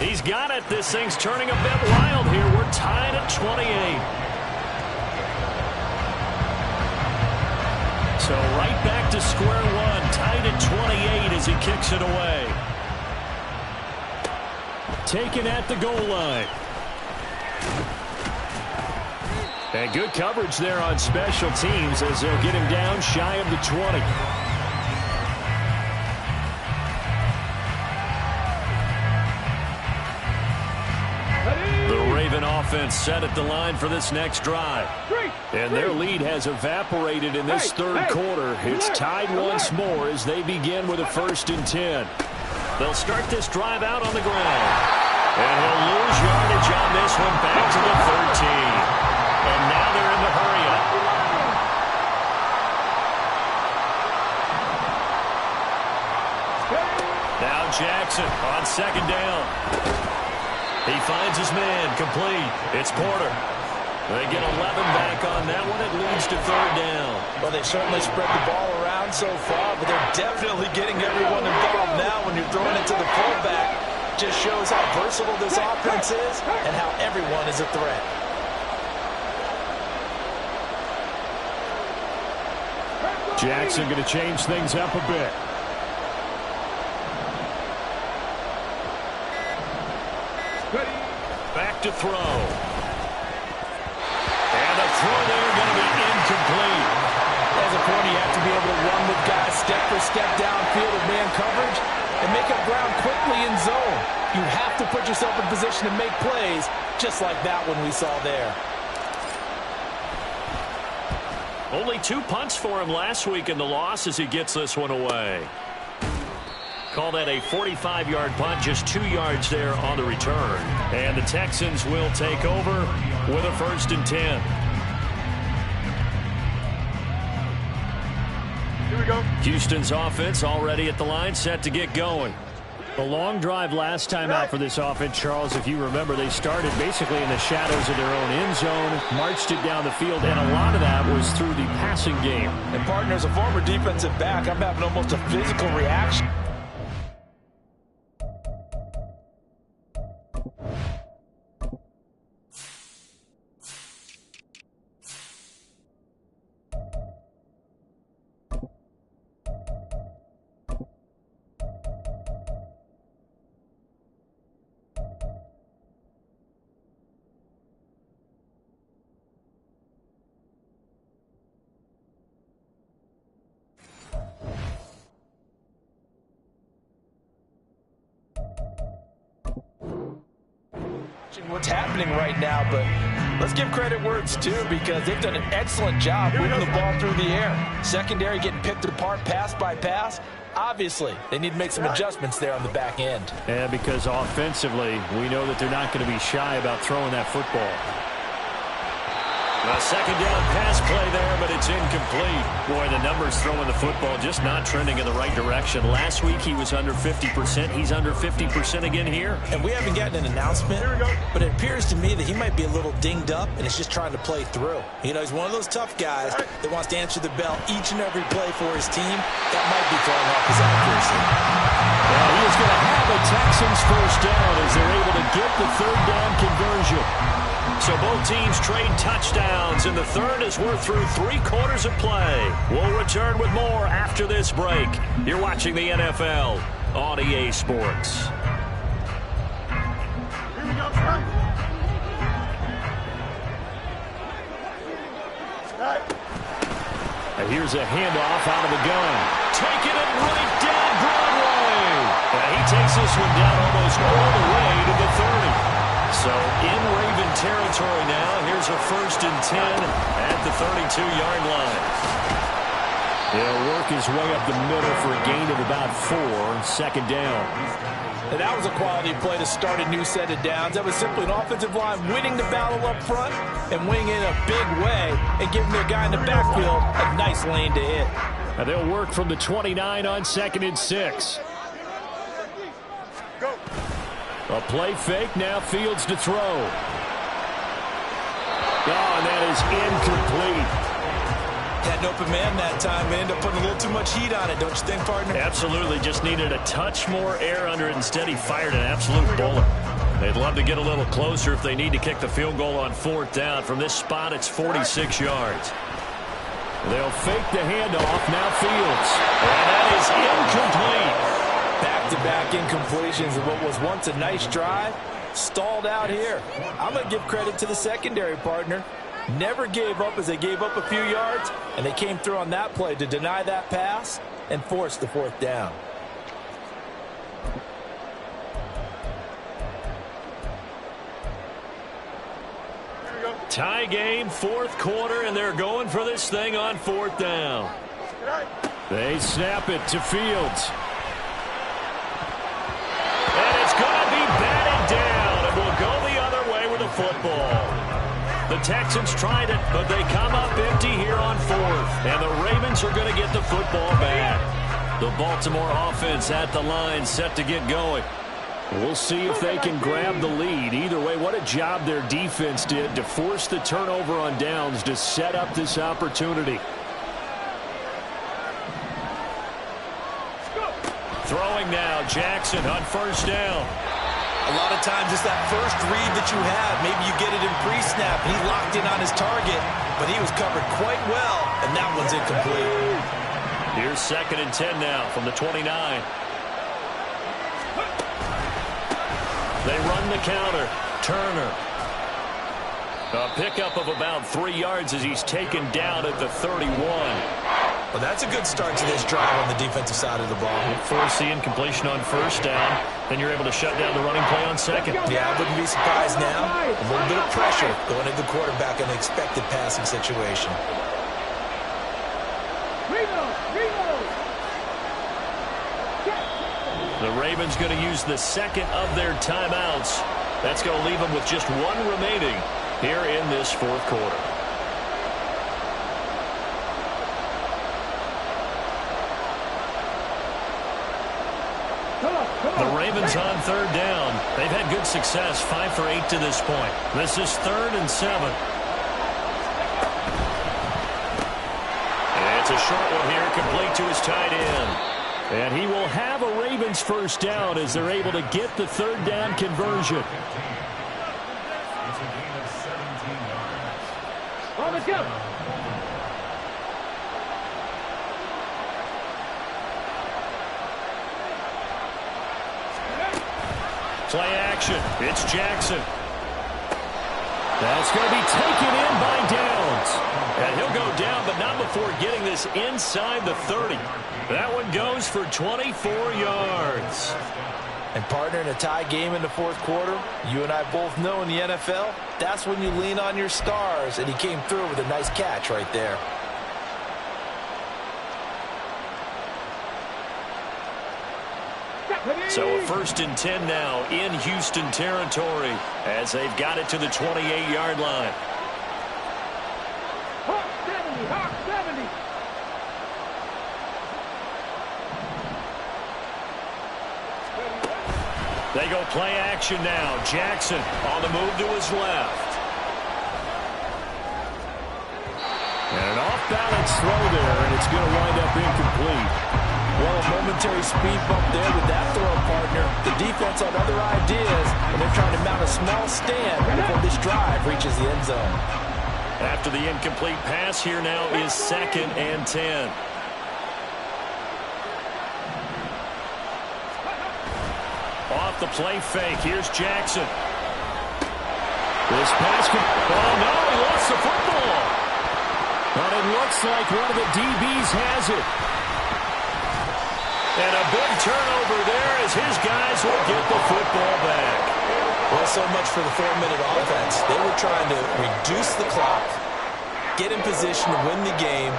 He's got it. This thing's turning a bit wild here. We're tied at 28. So right back to square one. Tied at 28 as he kicks it away. taken at the goal line. And good coverage there on special teams as they'll get him down shy of the 20. Offense set at the line for this next drive. And their lead has evaporated in this third quarter. It's tied once more as they begin with a 1st and 10. They'll start this drive out on the ground. And he'll lose yardage on this one back to the 13. And now they're in the hurry-up. Now Jackson on 2nd down. He finds his man, complete. It's Porter. They get 11 back on that one. It leads to 3rd down. Well, they certainly spread the ball around so far, but they're definitely getting everyone involved now when you're throwing it to the fullback. Just shows how versatile this offense is and how everyone is a threat. Jackson going to change things up a bit. Back to throw. And the throw there going to be incomplete. As a corner, you have to be able to run with guys step for step downfield with man coverage and make up ground quickly in zone. You have to put yourself in position to make plays, just like that one we saw there. Only 2 punts for him last week in the loss as he gets this one away. Call that a 45-yard punt, just 2 yards there on the return. And the Texans will take over with a 1st and 10. Here we go. Houston's offense already at the line, set to get going. A long drive last time out for this offense, Charles. If you remember, they started basically in the shadows of their own end zone, marched it down the field, and a lot of that was through the passing game. And, partner, as a former defensive back, I'm having almost a physical reaction. What's happening right now, but let's give credit where it's due because they've done an excellent job moving the ball through the air. Secondary getting picked apart pass by pass. Obviously, they need to make some adjustments there on the back end. Yeah, because offensively, we know that they're not going to be shy about throwing that football. A 2nd down pass play there, but it's incomplete. Boy, the numbers throwing the football just not trending in the right direction. Last week he was under 50%. He's under 50% again here. And we haven't gotten an announcement, but it appears to me that he might be a little dinged up and is just trying to play through. You know, he's one of those tough guys that wants to answer the bell each and every play for his team. That might be throwing off his accuracy. Well, he is going to have a Texans 1st down as they're able to get the 3rd down conversion. So both teams trade touchdowns in the third as we're through 3 quarters of play. We'll return with more after this break. You're watching the NFL on EA Sports. Here we go, son. And here's a handoff out of the gun. Taking it right down Broadway. And he takes this one down almost all the way to the 30. So in Raven territory now. Here's a 1st and 10 at the 32-yard line. He'll work his way up the middle for a gain of about 4. 2nd down. And that was a quality play to start a new set of downs. That was simply an offensive line winning the battle up front and winning in a big way and giving their guy in the backfield a nice lane to hit. And they'll work from the 29 on 2nd and 6. Go. A play fake, now Fields to throw. Oh, and that is incomplete. Had an open man that time, and ended up putting a little too much heat on it, don't you think, partner? Absolutely, just needed a touch more air under it. Instead, he fired an absolute bullet. They'd love to get a little closer if they need to kick the field goal on 4th down. From this spot, it's 46 yards. They'll fake the handoff, now Fields. And that is incomplete. Back back-to-back incompletions of what was once a nice drive, stalled out here. I'm going to give credit to the secondary partner. Never gave up as they gave up a few yards, and they came through on that play to deny that pass and force the fourth down. Tie game, fourth quarter, and they're going for this thing on fourth down. They snap it to Fields. And it's going to be batted down, and will go the other way with the football. The Texans tried it, but they come up empty here on fourth, and the Ravens are going to get the football back. The Baltimore offense at the line, set to get going. We'll see if they can grab the lead. Either way, what a job their defense did to force the turnover on downs to set up this opportunity. Throwing now, Jackson on first down. A lot of times it's that first read that you have. Maybe you get it in pre-snap, and he locked in on his target, but he was covered quite well, and that one's incomplete. Here's 2nd and 10 now from the 29. They run the counter. Turner. A pickup of about 3 yards as he's taken down at the 31. Well, that's a good start to this drive on the defensive side of the ball. Force the incompletion on first down. Then you're able to shut down the running play on second. Yeah, I wouldn't be surprised now. A little bit of pressure going into the quarterback in an expected passing situation. The Ravens going to use the second of their timeouts. That's going to leave them with just one remaining here in this fourth quarter. The Ravens on third down. They've had good success, 5 for 8 to this point. This is 3rd and 7. And it's a short one here, complete to his tight end. And he will have a Ravens first down as they're able to get the third down conversion. Let's go. Play action. It's Jackson. That's going to be taken in by Downs. And he'll go down, but not before getting this inside the 30. That one goes for 24 yards. And partner, in a tie game in the fourth quarter, you and I both know in the NFL, that's when you lean on your stars, and he came through with a nice catch right there. So a 1st and 10 now in Houston territory as they've got it to the 28-yard line. Hawk 70, Hawk 70. They go play action now. Jackson on the move to his left. And an off-balance throw there, and it's going to wind up incomplete. Well, a momentary speed bump there with that throw, partner. The defense on other ideas, and they're trying to mount a small stand before this drive reaches the end zone. After the incomplete pass, here now is 2nd and 10. Off the play fake, here's Jackson. This pass could... Oh, no, he lost the football. But it looks like one of the DBs has it. And a big turnover there as his guys will get the football back. Well, so much for the 4-minute offense. They were trying to reduce the clock, get in position to win the game,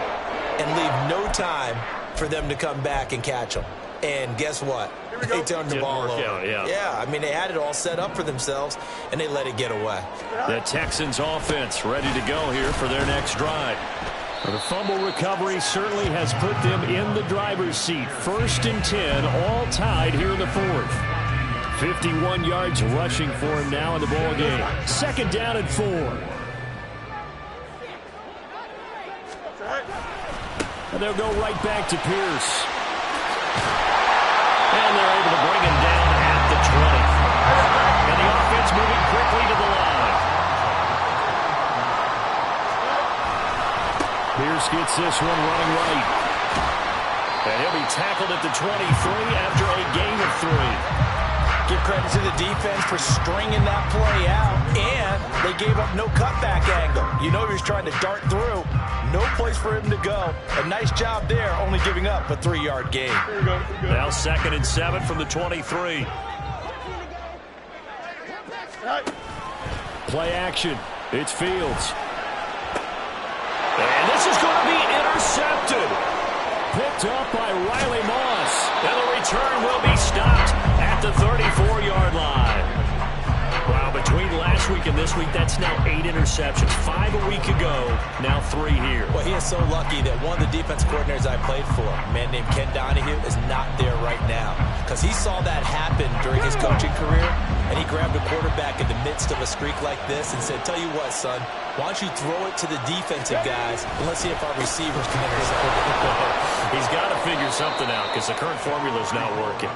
and leave no time for them to come back and catch them. And guess what? They turned the ball over. Yeah, I mean, they had it all set up for themselves, and they let it get away. The Texans offense ready to go here for their next drive. The fumble recovery certainly has put them in the driver's seat. 1st and 10, all tied here in the fourth. 51 yards rushing for him now in the ball game. 2nd down and 4. And they'll go right back to Pierce. And they're able to bring him down at the 20. And the offense moving quickly to the line. Pierce gets this one running right. And he'll be tackled at the 23 after a gain of 3. Give credit to the defense for stringing that play out, and they gave up no cutback angle. You know he was trying to dart through. No place for him to go. A nice job there, only giving up a 3-yard gain. Now 2nd and 7 from the 23. Play action. It's Fields. And this is going to be intercepted. Picked up by Riley Moss. And the return will be stopped at the 34-yard line. Wow, between last week and this week, that's now 8 interceptions. 5 a week ago, now 3 here. Well, he is so lucky that one of the defense coordinators I played for, a man named Ken Donahue, is not there right now. Because he saw that happen during his coaching career, and he grabbed a quarterback in the midst of a streak like this and said, tell you what, son, why don't you throw it to the defensive guys, and let's see if our receivers can intercept it. He's got to figure something out because the current formula is not working.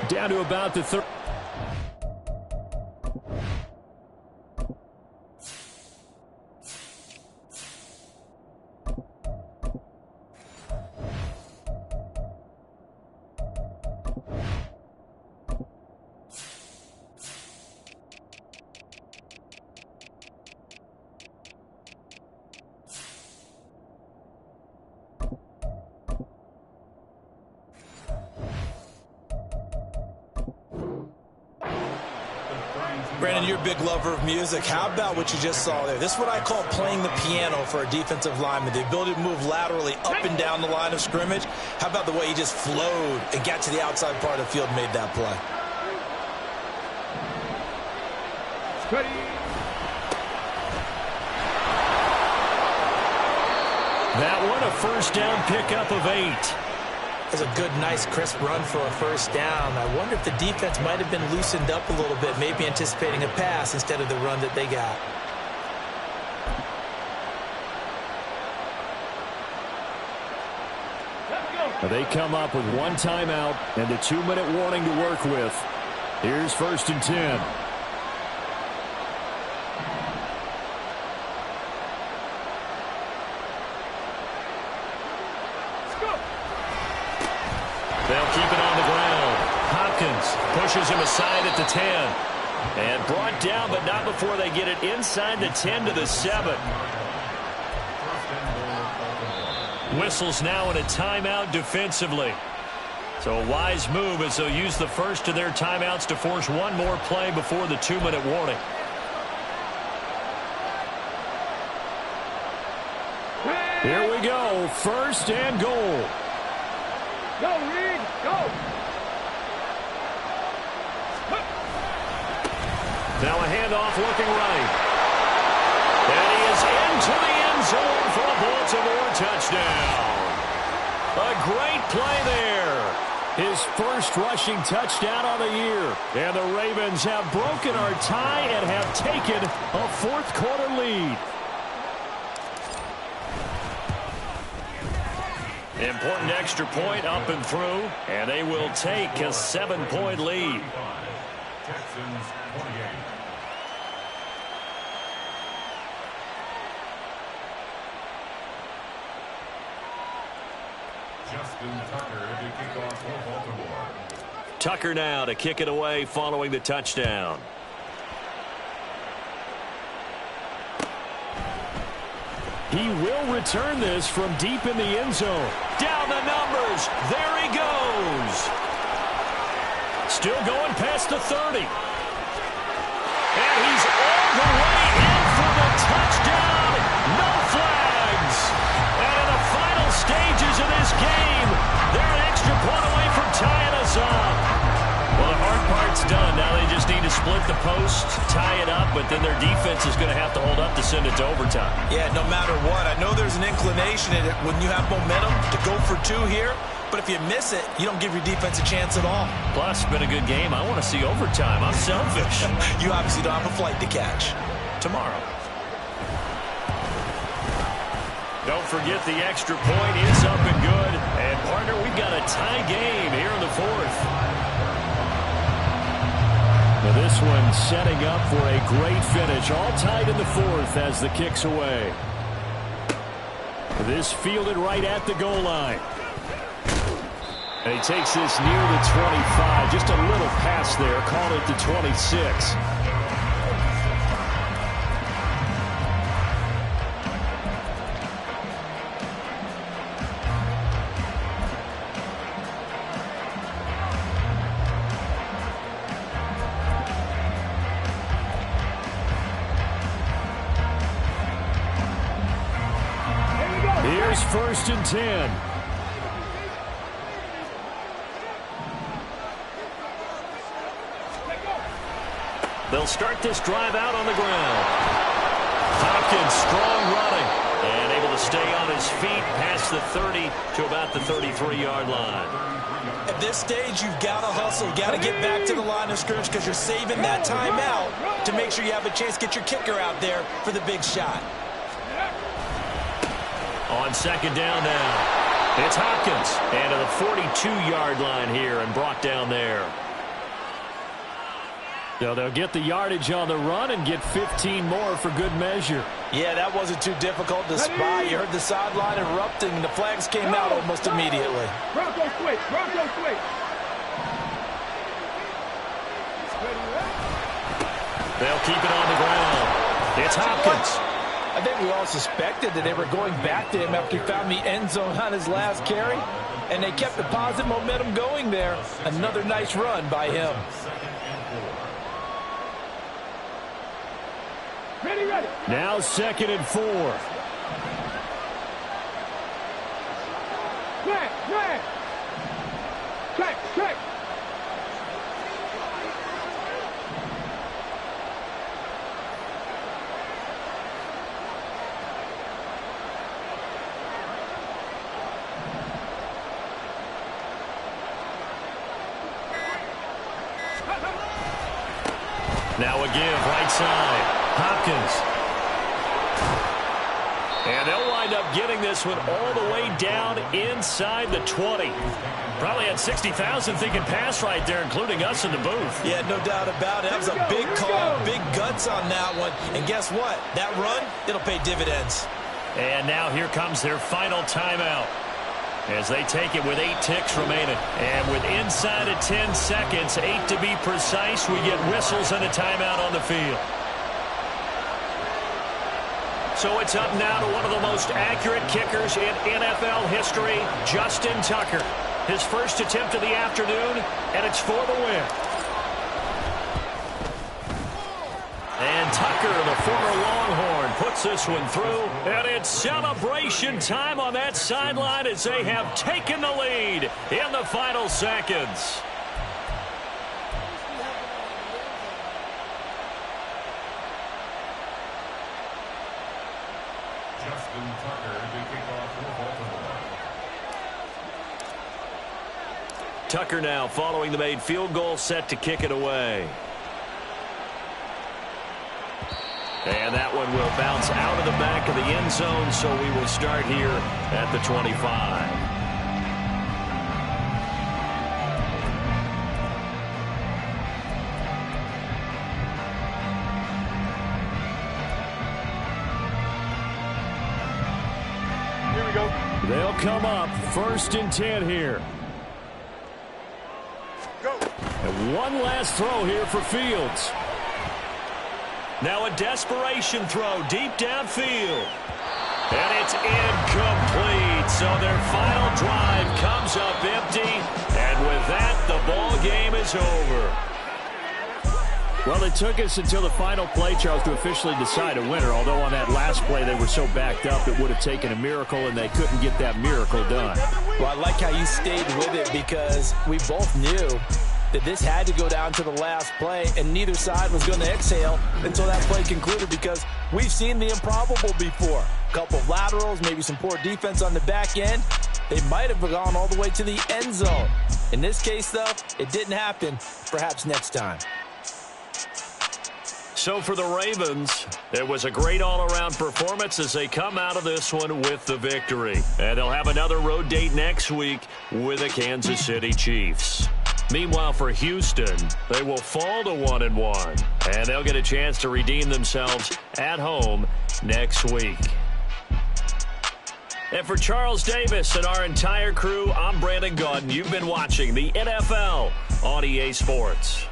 Down to about the 30. Brandon, you're a big lover of music. How about what you just saw there? This is what I call playing the piano for a defensive lineman. The ability to move laterally up and down the line of scrimmage. How about the way he just flowed and got to the outside part of the field and made that play? That one, a first down pickup of 8. That's a good, nice, crisp run for a first down. I wonder if the defense might have been loosened up a little bit, maybe anticipating a pass instead of the run that they got. They come up with 1 timeout and a 2-minute warning to work with. Here's 1st and 10. They'll keep it on the ground. Hopkins pushes him aside at the 10. And brought down, but not before they get it inside the 10 to the 7. Whistles now in a timeout defensively. So a wise move as they'll use the first of their timeouts to force one more play before the 2-minute warning. Here we go. 1st and goal. Go, Reed, go! Now a handoff looking right. And he is into the end zone for a Baltimore touchdown. A great play there. His first rushing touchdown on the year. And the Ravens have broken our tie and have taken a 4th quarter lead. Important extra point up and through, and they will take a 7-point lead. Texans 28. Justin Tucker to kick off for Baltimore. Tucker now to kick it away following the touchdown. He will return this from deep in the end zone. Down the numbers. There he goes. Still going past the 30. And he's all the way in for the touchdown. No flags. And in the final stages of this game, they're an extra point away from tying us up. Well, the hard part's done. Now they just need to split the post, tie it up, but then their defense is going to have to hold up to send it to overtime. Yeah, no matter what. I know there's an inclination in it when you have momentum to go for 2 here, but if you miss it, you don't give your defense a chance at all. Plus, it's been a good game. I want to see overtime. I'm selfish. You obviously don't have a flight to catch. Tomorrow. Don't forget the extra point is up and good. And, partner, we've got a tie game here in the 4th. Now this one setting up for a great finish. All tied in the 4th as the kick's away. This fielded right at the goal line. And he takes this near the 25. Just a little pass there. Called it the 26. Here's 1st and 10. They'll start this drive out on the ground. Hopkins strong running and able to stay on his feet past the 30 to about the 33-yard line. At this stage, you've got to hustle. Got to get back to the line of scrimmage because you're saving that timeout to make sure you have a chance to get your kicker out there for the big shot. On 2nd down now, it's Hopkins. And to the 42-yard line here and brought down there. So they'll get the yardage on the run and get 15 more for good measure. Yeah, that wasn't too difficult to spot. You heard the sideline erupting, and the flags came out almost immediately. Bronco switch, Bronco switch. They'll keep it on the ground. It's Hopkins. I think we all suspected that they were going back to him after he found the end zone on his last carry, and they kept the positive momentum going there. Another nice run by him. Ready, ready. Now 2nd and 4. Track, track. Track, track. Now a give, right side. Hopkins. And they'll wind up getting this one all the way down inside the 20. Probably had 60,000 thinking pass right there, including us in the booth. Yeah, no doubt about it. That was a big call, big guts on that one. And guess what? That run, it'll pay dividends. And now here comes their final timeout as they take it with 8 ticks remaining. And with inside of 10 seconds, 8 to be precise, we get whistles and a timeout on the field. So it's up now to one of the most accurate kickers in NFL history, Justin Tucker. His first attempt of the afternoon, and it's for the win. And Tucker, the former Longhorn, puts this one through. And it's celebration time on that sideline as they have taken the lead in the final seconds. Justin Tucker to kick off for Baltimore. Tucker now following the made field goal, set to kick it away. And that one will bounce out of the back of the end zone, so we will start here at the 25. Here we go. They'll come up 1st and 10 here. Go. And one last throw here for Fields. Now a desperation throw deep downfield. And it's incomplete. So their final drive comes up empty. And with that, the ball game is over. Well, it took us until the final play, Charles, to officially decide a winner. Although on that last play they were so backed up it would have taken a miracle, and they couldn't get that miracle done. Well, I like how you stayed with it because we both knew that this had to go down to the last play, and neither side was going to exhale until that play concluded because we've seen the improbable before. A couple of laterals, maybe some poor defense on the back end. They might have gone all the way to the end zone. In this case, though, it didn't happen. Perhaps next time. So for the Ravens, it was a great all-around performance as they come out of this one with the victory. And they'll have another road date next week with the Kansas City Chiefs. Meanwhile, for Houston, they will fall to 1-1, and they'll get a chance to redeem themselves at home next week. And for Charles Davis and our entire crew, I'm Brandon Gaudin. You've been watching the NFL on EA Sports.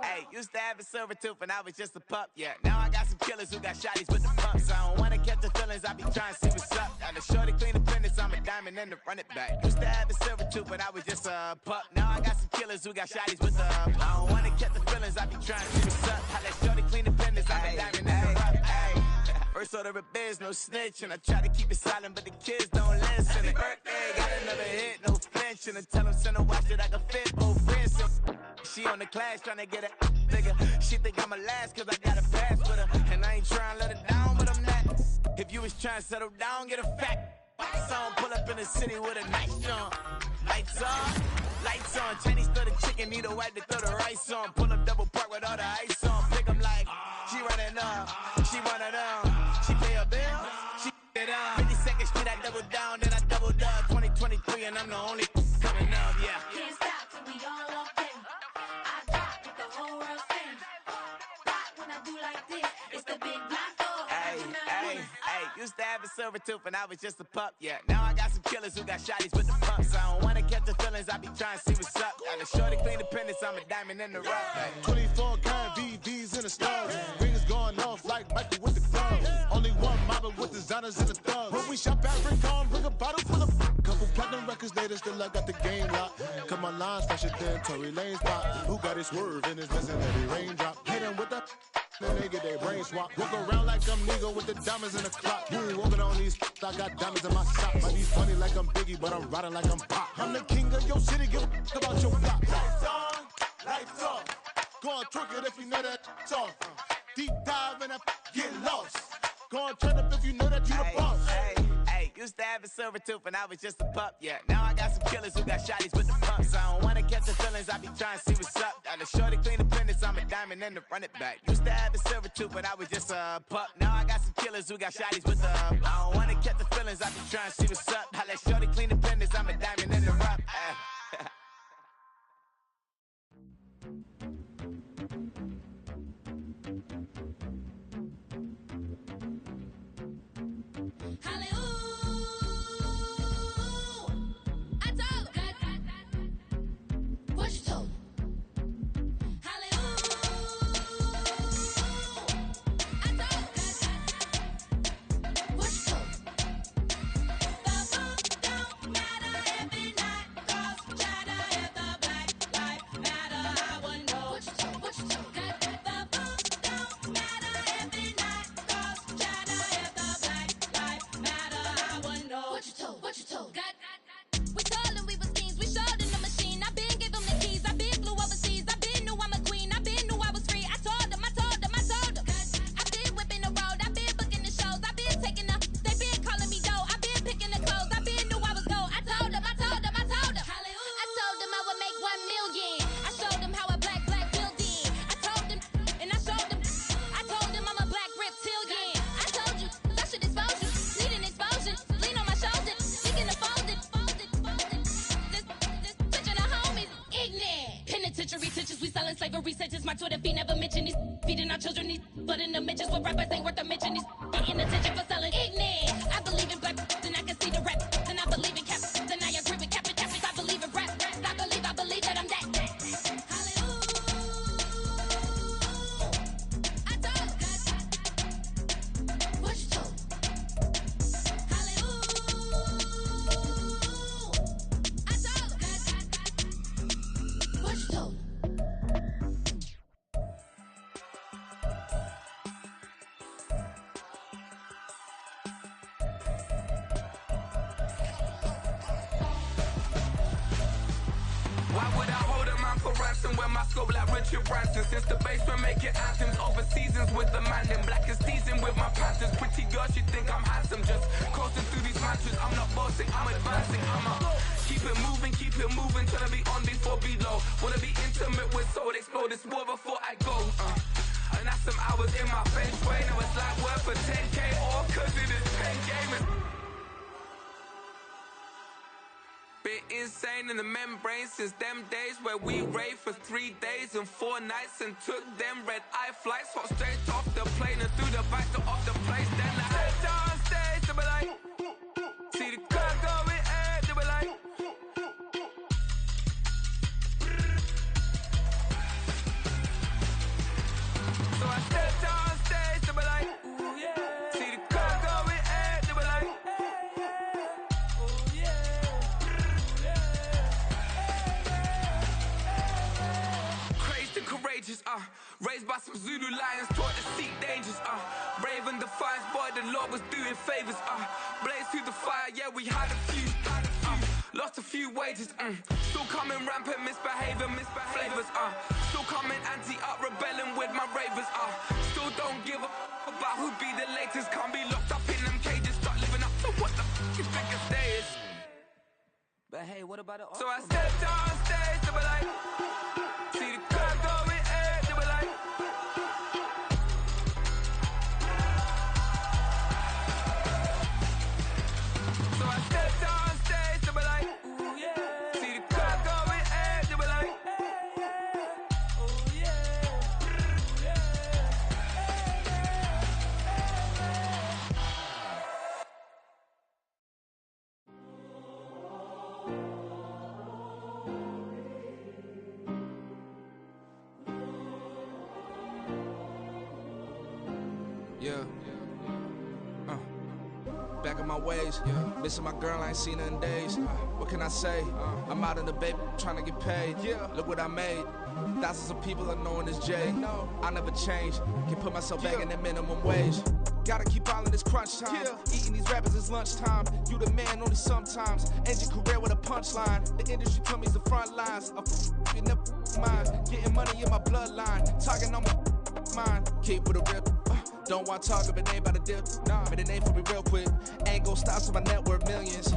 Hey, used to have a silver tooth and I was just a pup, yeah. Now I got some killers who got shotties with the pumps. I don't wanna catch the feelings, I be trying to see what's up. Got the shorty clean the fitness, I'm a diamond and to run it back. Used to have a silver tooth, but I was just a pup. Now I got some killers who got shotties with the I don't wanna catch the feelings, I be trying to see what's up. How that shorty clean the fitness, I'm a diamond and to run it back. First order of biz, no snitch, and I try to keep it silent, but the kids don't listen. And birthday, got another hit, no flinch, and I tell them send a watch that I can fit both wrists. She on the class trying to get a nigga. She think I'm a last cause I got a pass with her. And I ain't trying to let her down, but I'm not. If you was trying to settle down, get a fat song. Pull up in the city with a nice on. Lights on. Chinese throw the chicken, need a wipe to throw the rice on. Pull up double park with all the ice on. Pick 'em like, she running up, she one of them. She pay her bills, she it up. 52nd Street, I double down, then I doubled up. 2023, and I'm the only coming up, yeah. Can't stop till we all locked in. I drop with the whole world sing. Rock when I do like this, it's the big black door. Hey, used to have a silver tooth and I was just a pup, yeah. Now I got some killers who got shotties with the pumps. I don't wanna catch the feelings, I be trying to see what's up. Got a shorty clean the pendants, I'm a diamond in the rough. Hey. 24 karat VVs in the stars. Rings going off like Michael with the gloves. Only one mobbing with designers in the thugs. When we shop at Rincon, bring a bottle full of couple platinum records later, still I got the game locked. Cut my lines fresher than Tory Lane's pop. Who got his swerve in his missing every raindrop? Hit him with the then they get their brain swap. Walk around like I'm nigga with the diamonds in the clock. You ain't walking on these, I got diamonds in my socks. Might be funny like I'm Biggie, but I'm riding like I'm Pop. I'm the king of your city, give a about your block. Lights on, lights off. Go on, twerk it if you know that off. Deep dive and get lost. Go on, turn up if you know that you the boss. Hey, used to have a silver tooth and I was just a pup, yeah. Now I got some killers who got shotties with the pumps. I don't wanna catch the feelings, I be trying to see what's up. Got a shorty clean the pendants, I'm a diamond and to run it back. Used to have a silver tooth, but I was just a pup. Now I got some killers who got shotties with the I don't wanna catch the feelings, I be trying to see what's up. How that shorty clean the pendants, I'm a diamond and to run. Slavery sentences, my Twitter feed never mentioned these feeding our children these but in the mentions what rappers ain't worth a mention these getting attention for selling ignorant. I believe in black and I can see the rap and I believe in cap and I agree with cap and I believe in rap. I believe that I'm that. Since the basement making anthems over seasons with the man in black is teasing with my panthers. Pretty girls, you think I'm handsome, just coasting through these mantras. I'm not bossing, I'm advancing. Keep it moving, tryna be on before below. Wanna be intimate with soul, explore this war before I go. And that's some hours in my feng shui. Now it's like work for 10K or cause it is pen gaming. Been insane in the membrane since them days where we raved for 3 days and 4 nights and took them red eye flights. Hot straight off the plane and through the back door of the place. Then I head on stage, they be like, see the crowd going air, they be like, Raised by some Zulu lions, taught to seek dangers, brave and defiance, boy, the Lord was doing favors, blaze through the fire, yeah, we had a few, lost a few wages, still coming rampant, misbehavior, flavors, still coming anti-up, rebelling with my ravers, still don't give a about who be the latest, can't be locked up in them cages, start living up to what the f*** you think a day is. But hey, what about it? So I stepped on stage, they were like, see the crowd going air, they were like, so I stepped on stage, they were like, ooh yeah, see the crowd going air, they were like, oh yeah, Yeah. Back in my ways, missing my girl, I ain't seen her in days. What can I say? I'm out in the baby, trying to get paid. Look what I made. Thousands of people are knowing this Jay. I never change. Can put myself back in that minimum wage. Gotta keep all in this crunch time. Eating these rappers is lunchtime. You the man only sometimes. End your career with a punchline. The industry tell me the front lines. You never mind. Getting money in my bloodline. Talking on my mind. Keep with a real. Don't want to talk if it ain't about a dip. But it ain't for me real quick. Ain't gon' stop till my net worth millions.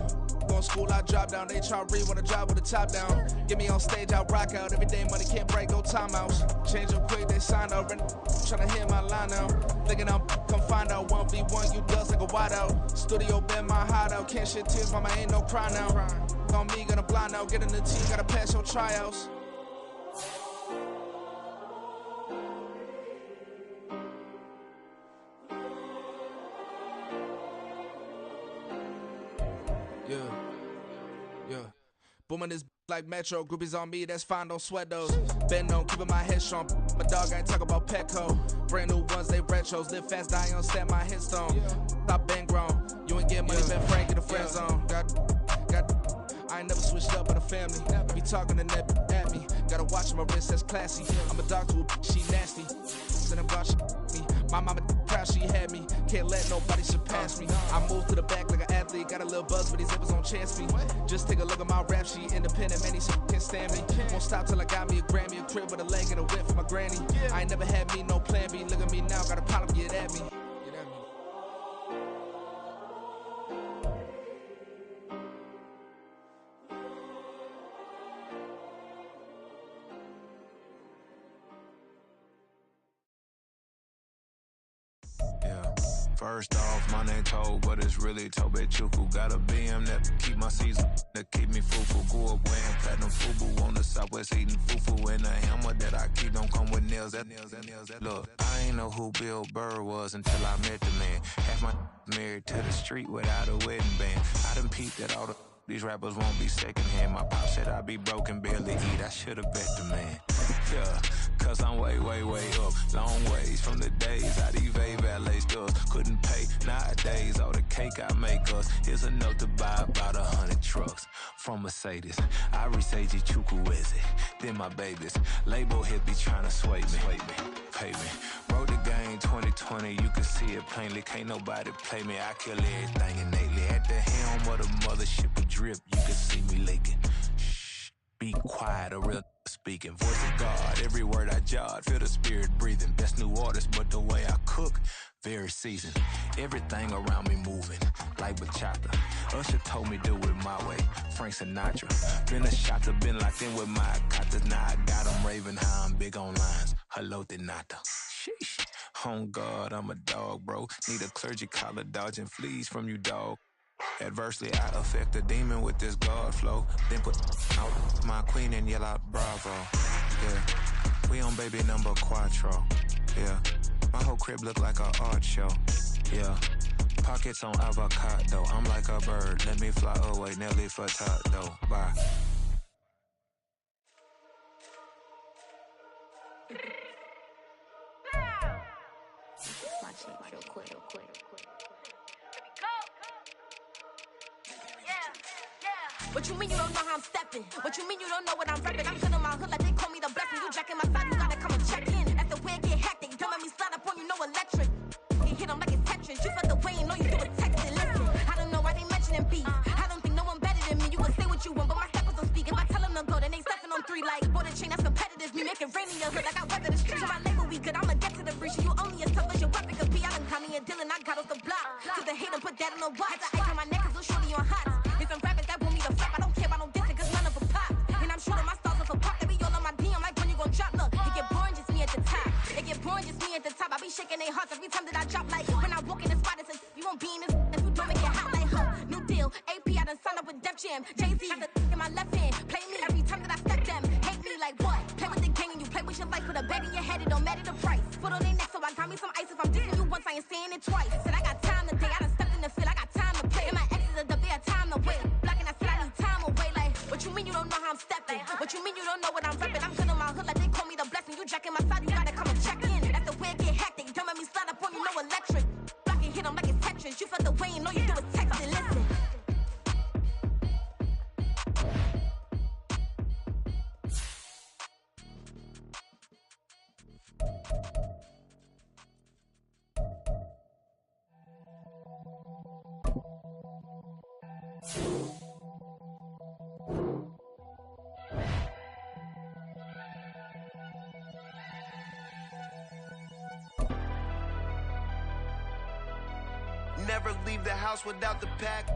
Going school, I drop down. They try to read when I drive with the top down. Get me on stage, I rock out. Every day money can't break, no timeouts. Change up quick, they sign up. Tryna hit my line now. Thinking I'm come find out 1v1, you dust like a wideout. Studio been my hideout. Can't shed tears, mama ain't no cry now. On me, gonna blind out. Get in the team, gotta pass your tryouts. Yeah. Booming this like Metro, groupies on me, that's fine, don't sweat those. Been on, keeping my head strong. My dog ain't talk about Petco. Brand new ones, they retros. Live fast, die on, set my headstone. Stop been grown. You ain't get money, been frank in the friend zone. I ain't never switched up on the family. Be talking to that at me. Gotta watch my wrist, that's classy. I'm a dog to a she nasty. Then about she me. My mama proud she had me. Can't let nobody surpass me. I move to the back like an athlete. Got a little buzz for these zippers on chance me. Just take a look at my rap sheet. Independent, man, these can't stand me. Won't stop till I got me a Grammy, a crib with a leg and a whip for my granny. I ain't never had me no plan B. Look at me now, got a problem, get at me. First off, my name Toad, but it's really Tobe Chuku. Got a BM that keep my season, that keep me fufu. Grew up wearing platinum fubu on the southwest eating fufu. And a hammer that I keep don't come with nails. Look, I ain't know who Bill Burr was until I met the man. Half my married to the street without a wedding band. I done peeped that all these rappers won't be secondhand. My pop said I'd be broken, barely eat. I should've bet the man. Yeah, cause I'm way up. Long ways from the days I these valet stores couldn't pay. Nowadays, all the cake I make us is enough to buy about 100 trucks from Mercedes. I resage Chukwueze, then my babies. Label hit be trying to sway me. Pay me. Wrote the game 2020, you can see it plainly. Can't nobody play me. I kill everything innately. At the helm of the mothership of drip, you can see me leaking. Shh, be quiet, a real speaking. Voice of God, every word I jot. Feel the spirit breathing. Best new artist, but the way I cook, very seasoned. Everything around me moving, like bachata. Usher told me do it my way. Frank Sinatra. Been a shotter, been locked in with my katas. Now I got them raving how I'm big on lines. Hello, Denata. Sheesh. On God, I'm a dog, bro. Need a clergy collar, dodging fleas from you, dog. Adversely, I affect a demon with this God flow. Then put out my queen and yell out bravo. Yeah, we on baby number quattro. Yeah, my whole crib look like an art show. Yeah, pockets on avocado. I'm like a bird. Let me fly away, Nelly Furtado. Bye. My cheek real quick. What you mean you don't know how I'm stepping? What you mean you don't know what I'm repping? I'm good in my hood like they call me the blessing. You jacking my side, you gotta come and check in. At the wig Don't make me slide up on you, no electric. You hit them like it's Tetris. You felt the way you know you do it texting. Listen, I don't know why they mentioning beef. I don't think no one better than me. You can say what you want, but my steppers don't speak. If I tell them to go, then they stepping on 3 like border chain. That's competitive. Me making rain in your hood like I weather the streets. My label we good. I'ma get to the breach. You only as tough as your weapon could be. I done caught me a deal and I got off the block. To the hate and put that on the watch. I ice on my neck cause I'm shorty on hot. It's some rappers that want me to flop. I don't care about no dissing cause none of them pop. And I'm shooting my stars off a pop. They be all on my DM like when you gon' drop. Look, it get boring just me at the top. It get boring just me at the top. I be shaking their hearts every time that I drop. Like when I walk in the spot, it says you won't be in this if you don't make it hot like ho. New deal, AP, I done signed up with Def Jam. Jay-Z got the in my left hand. Play me every time that I step them. Hate me like what? Play with the gang and you play with your life. With a bag in your head, it don't matter the price. Put on their neck, so I got me some ice. If I'm dissing you once, I ain't saying it twice. Said I got time today, I done stepped in the field, I got time to play. And my exes are up, they had time to wait. Blocking, I said I need time away. Like, what you mean you don't know how I'm stepping? What you mean you don't know what I'm repping? I'm good on my hood, like they call me the blessing. You jacking my side, you gotta come and check in. That's the way it get hectic. Don't make me slide up on you, no electric. Blocking, hit them like it's Tetris. You felt the way you know you do it texting. Listen. Never leave the house without the pack.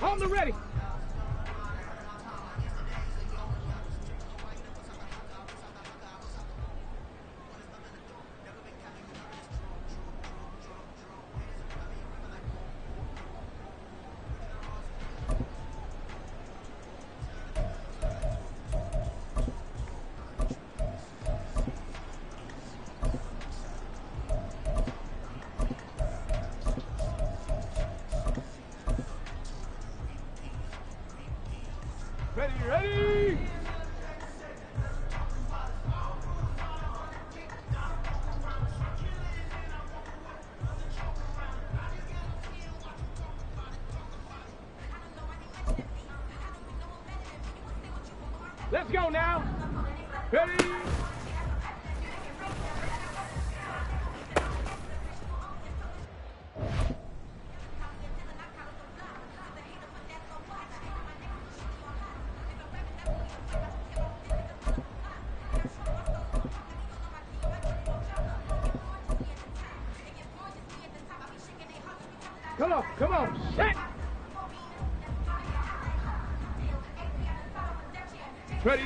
On the ready. Ready! Let's go now. Ready? Come on, set. Ready.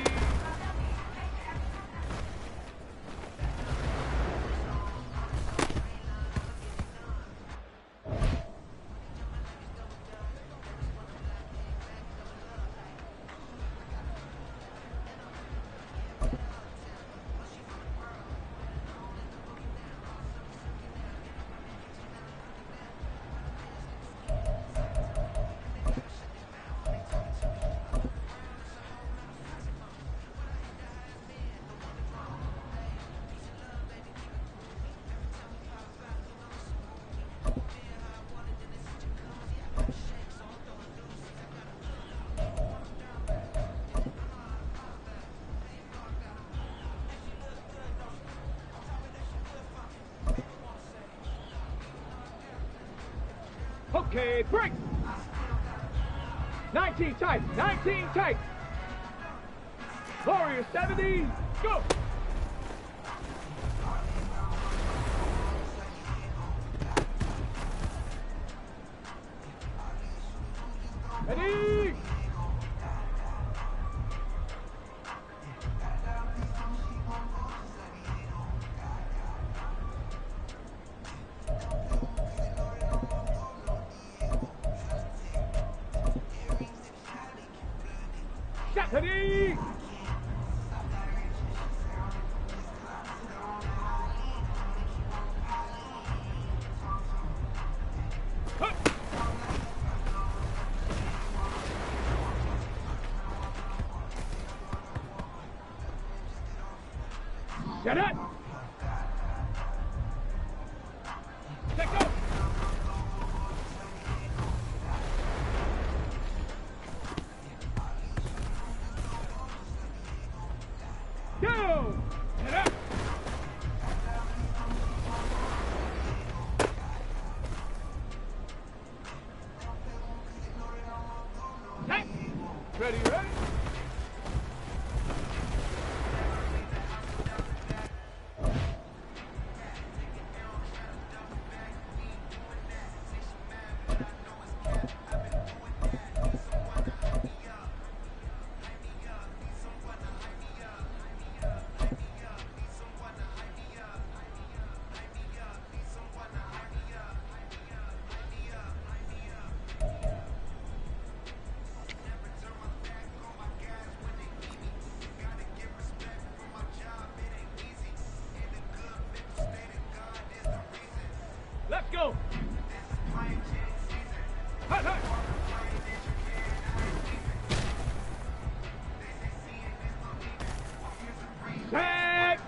Okay, break. 19 tight, 19 tight. Warrior 70, go. Ready. Shot, ready. Shut up! Let go! Go! Shut up! Hey! Ready, ready? Let's go! Hut, hut. Set!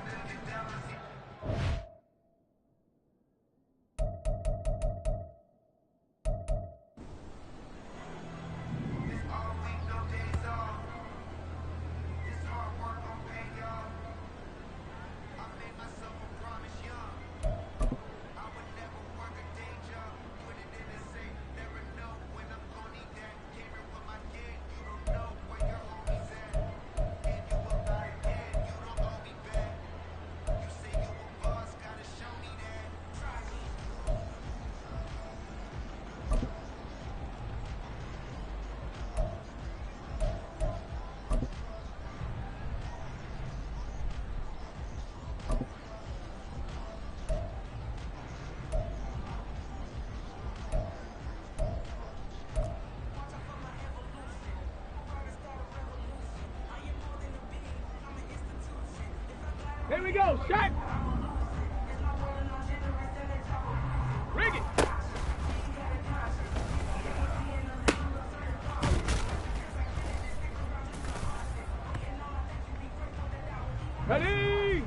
Here we go, shot! Rig it! Ready!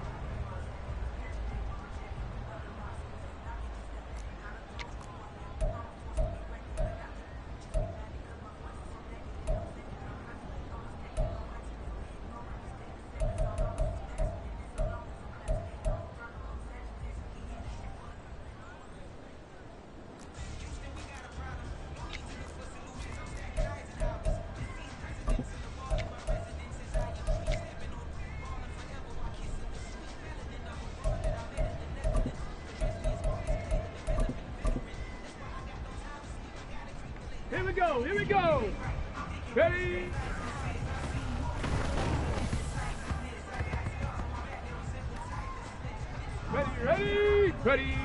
go, here we go. Ready? Ready, ready.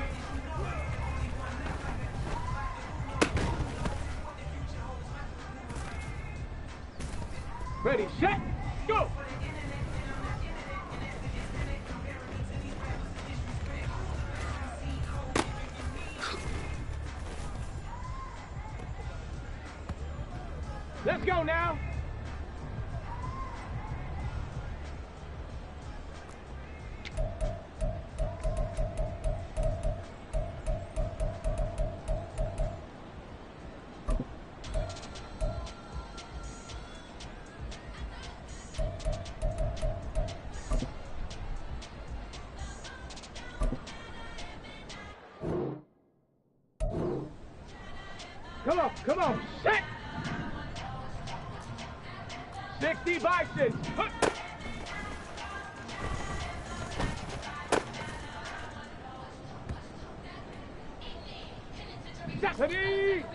Ready, set, go. Let's go now. Come on, set. 60 by 6. Stephanie!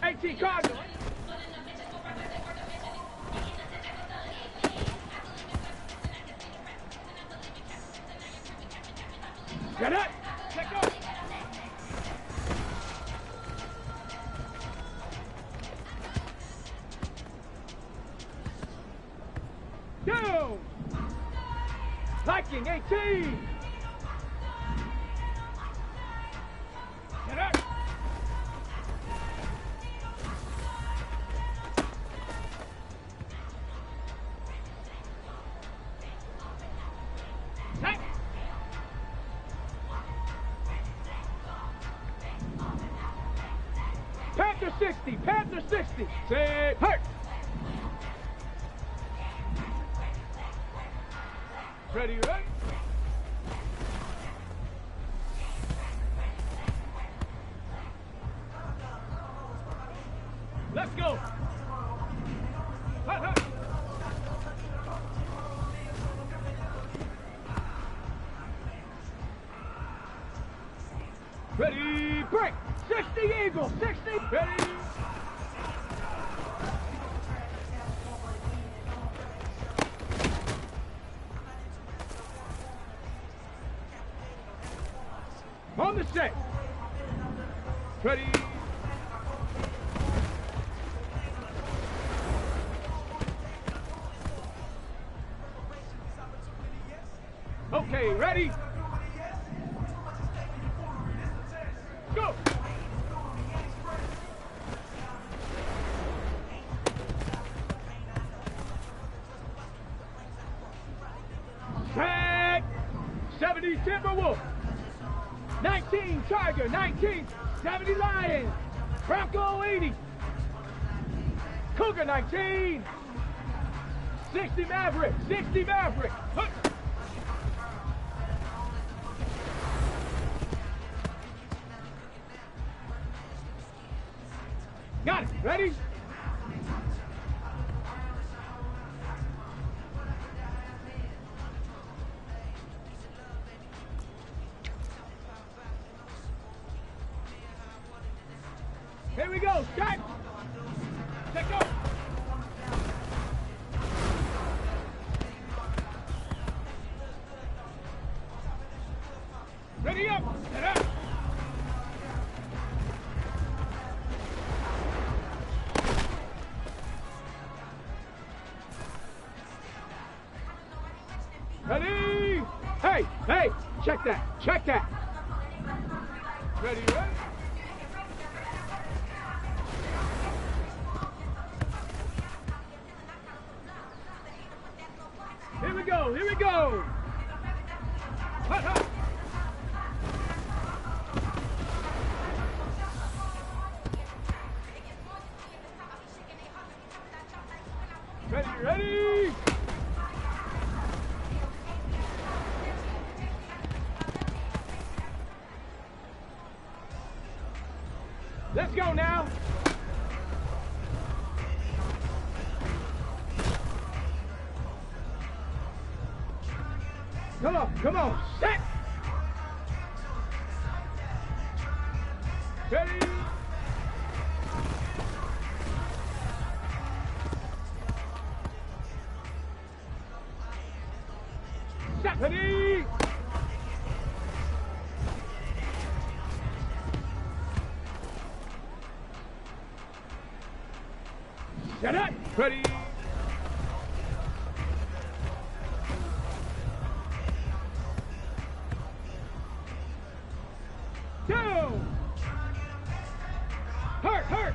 18 Cardinal. Get it! Let go! Down! Viking 18! Get up! Set! Panther 60! Panther 60! Set! Hurt! Ready, ready? Let's go! Hut, hut. Ready, break! 60 Eagle! 60! Ready! On the set. Ready. Okay, ready. Go. Set. 70 Timberwolf. 19 Tiger, 19, 70 Lion, Bronco 80, Cougar 19, 60 Maverick, 60 Maverick. Hup. Got it, ready? Here we go, start. Let go. Ready up, set up. Ready? Hey, hey, check that, check that. Ready, ready? Here we go, here we go. Hut, hut. Ready, ready. Let's go now. Come on, set. Ready. Ready? Get up. Ready? Two. Hurt.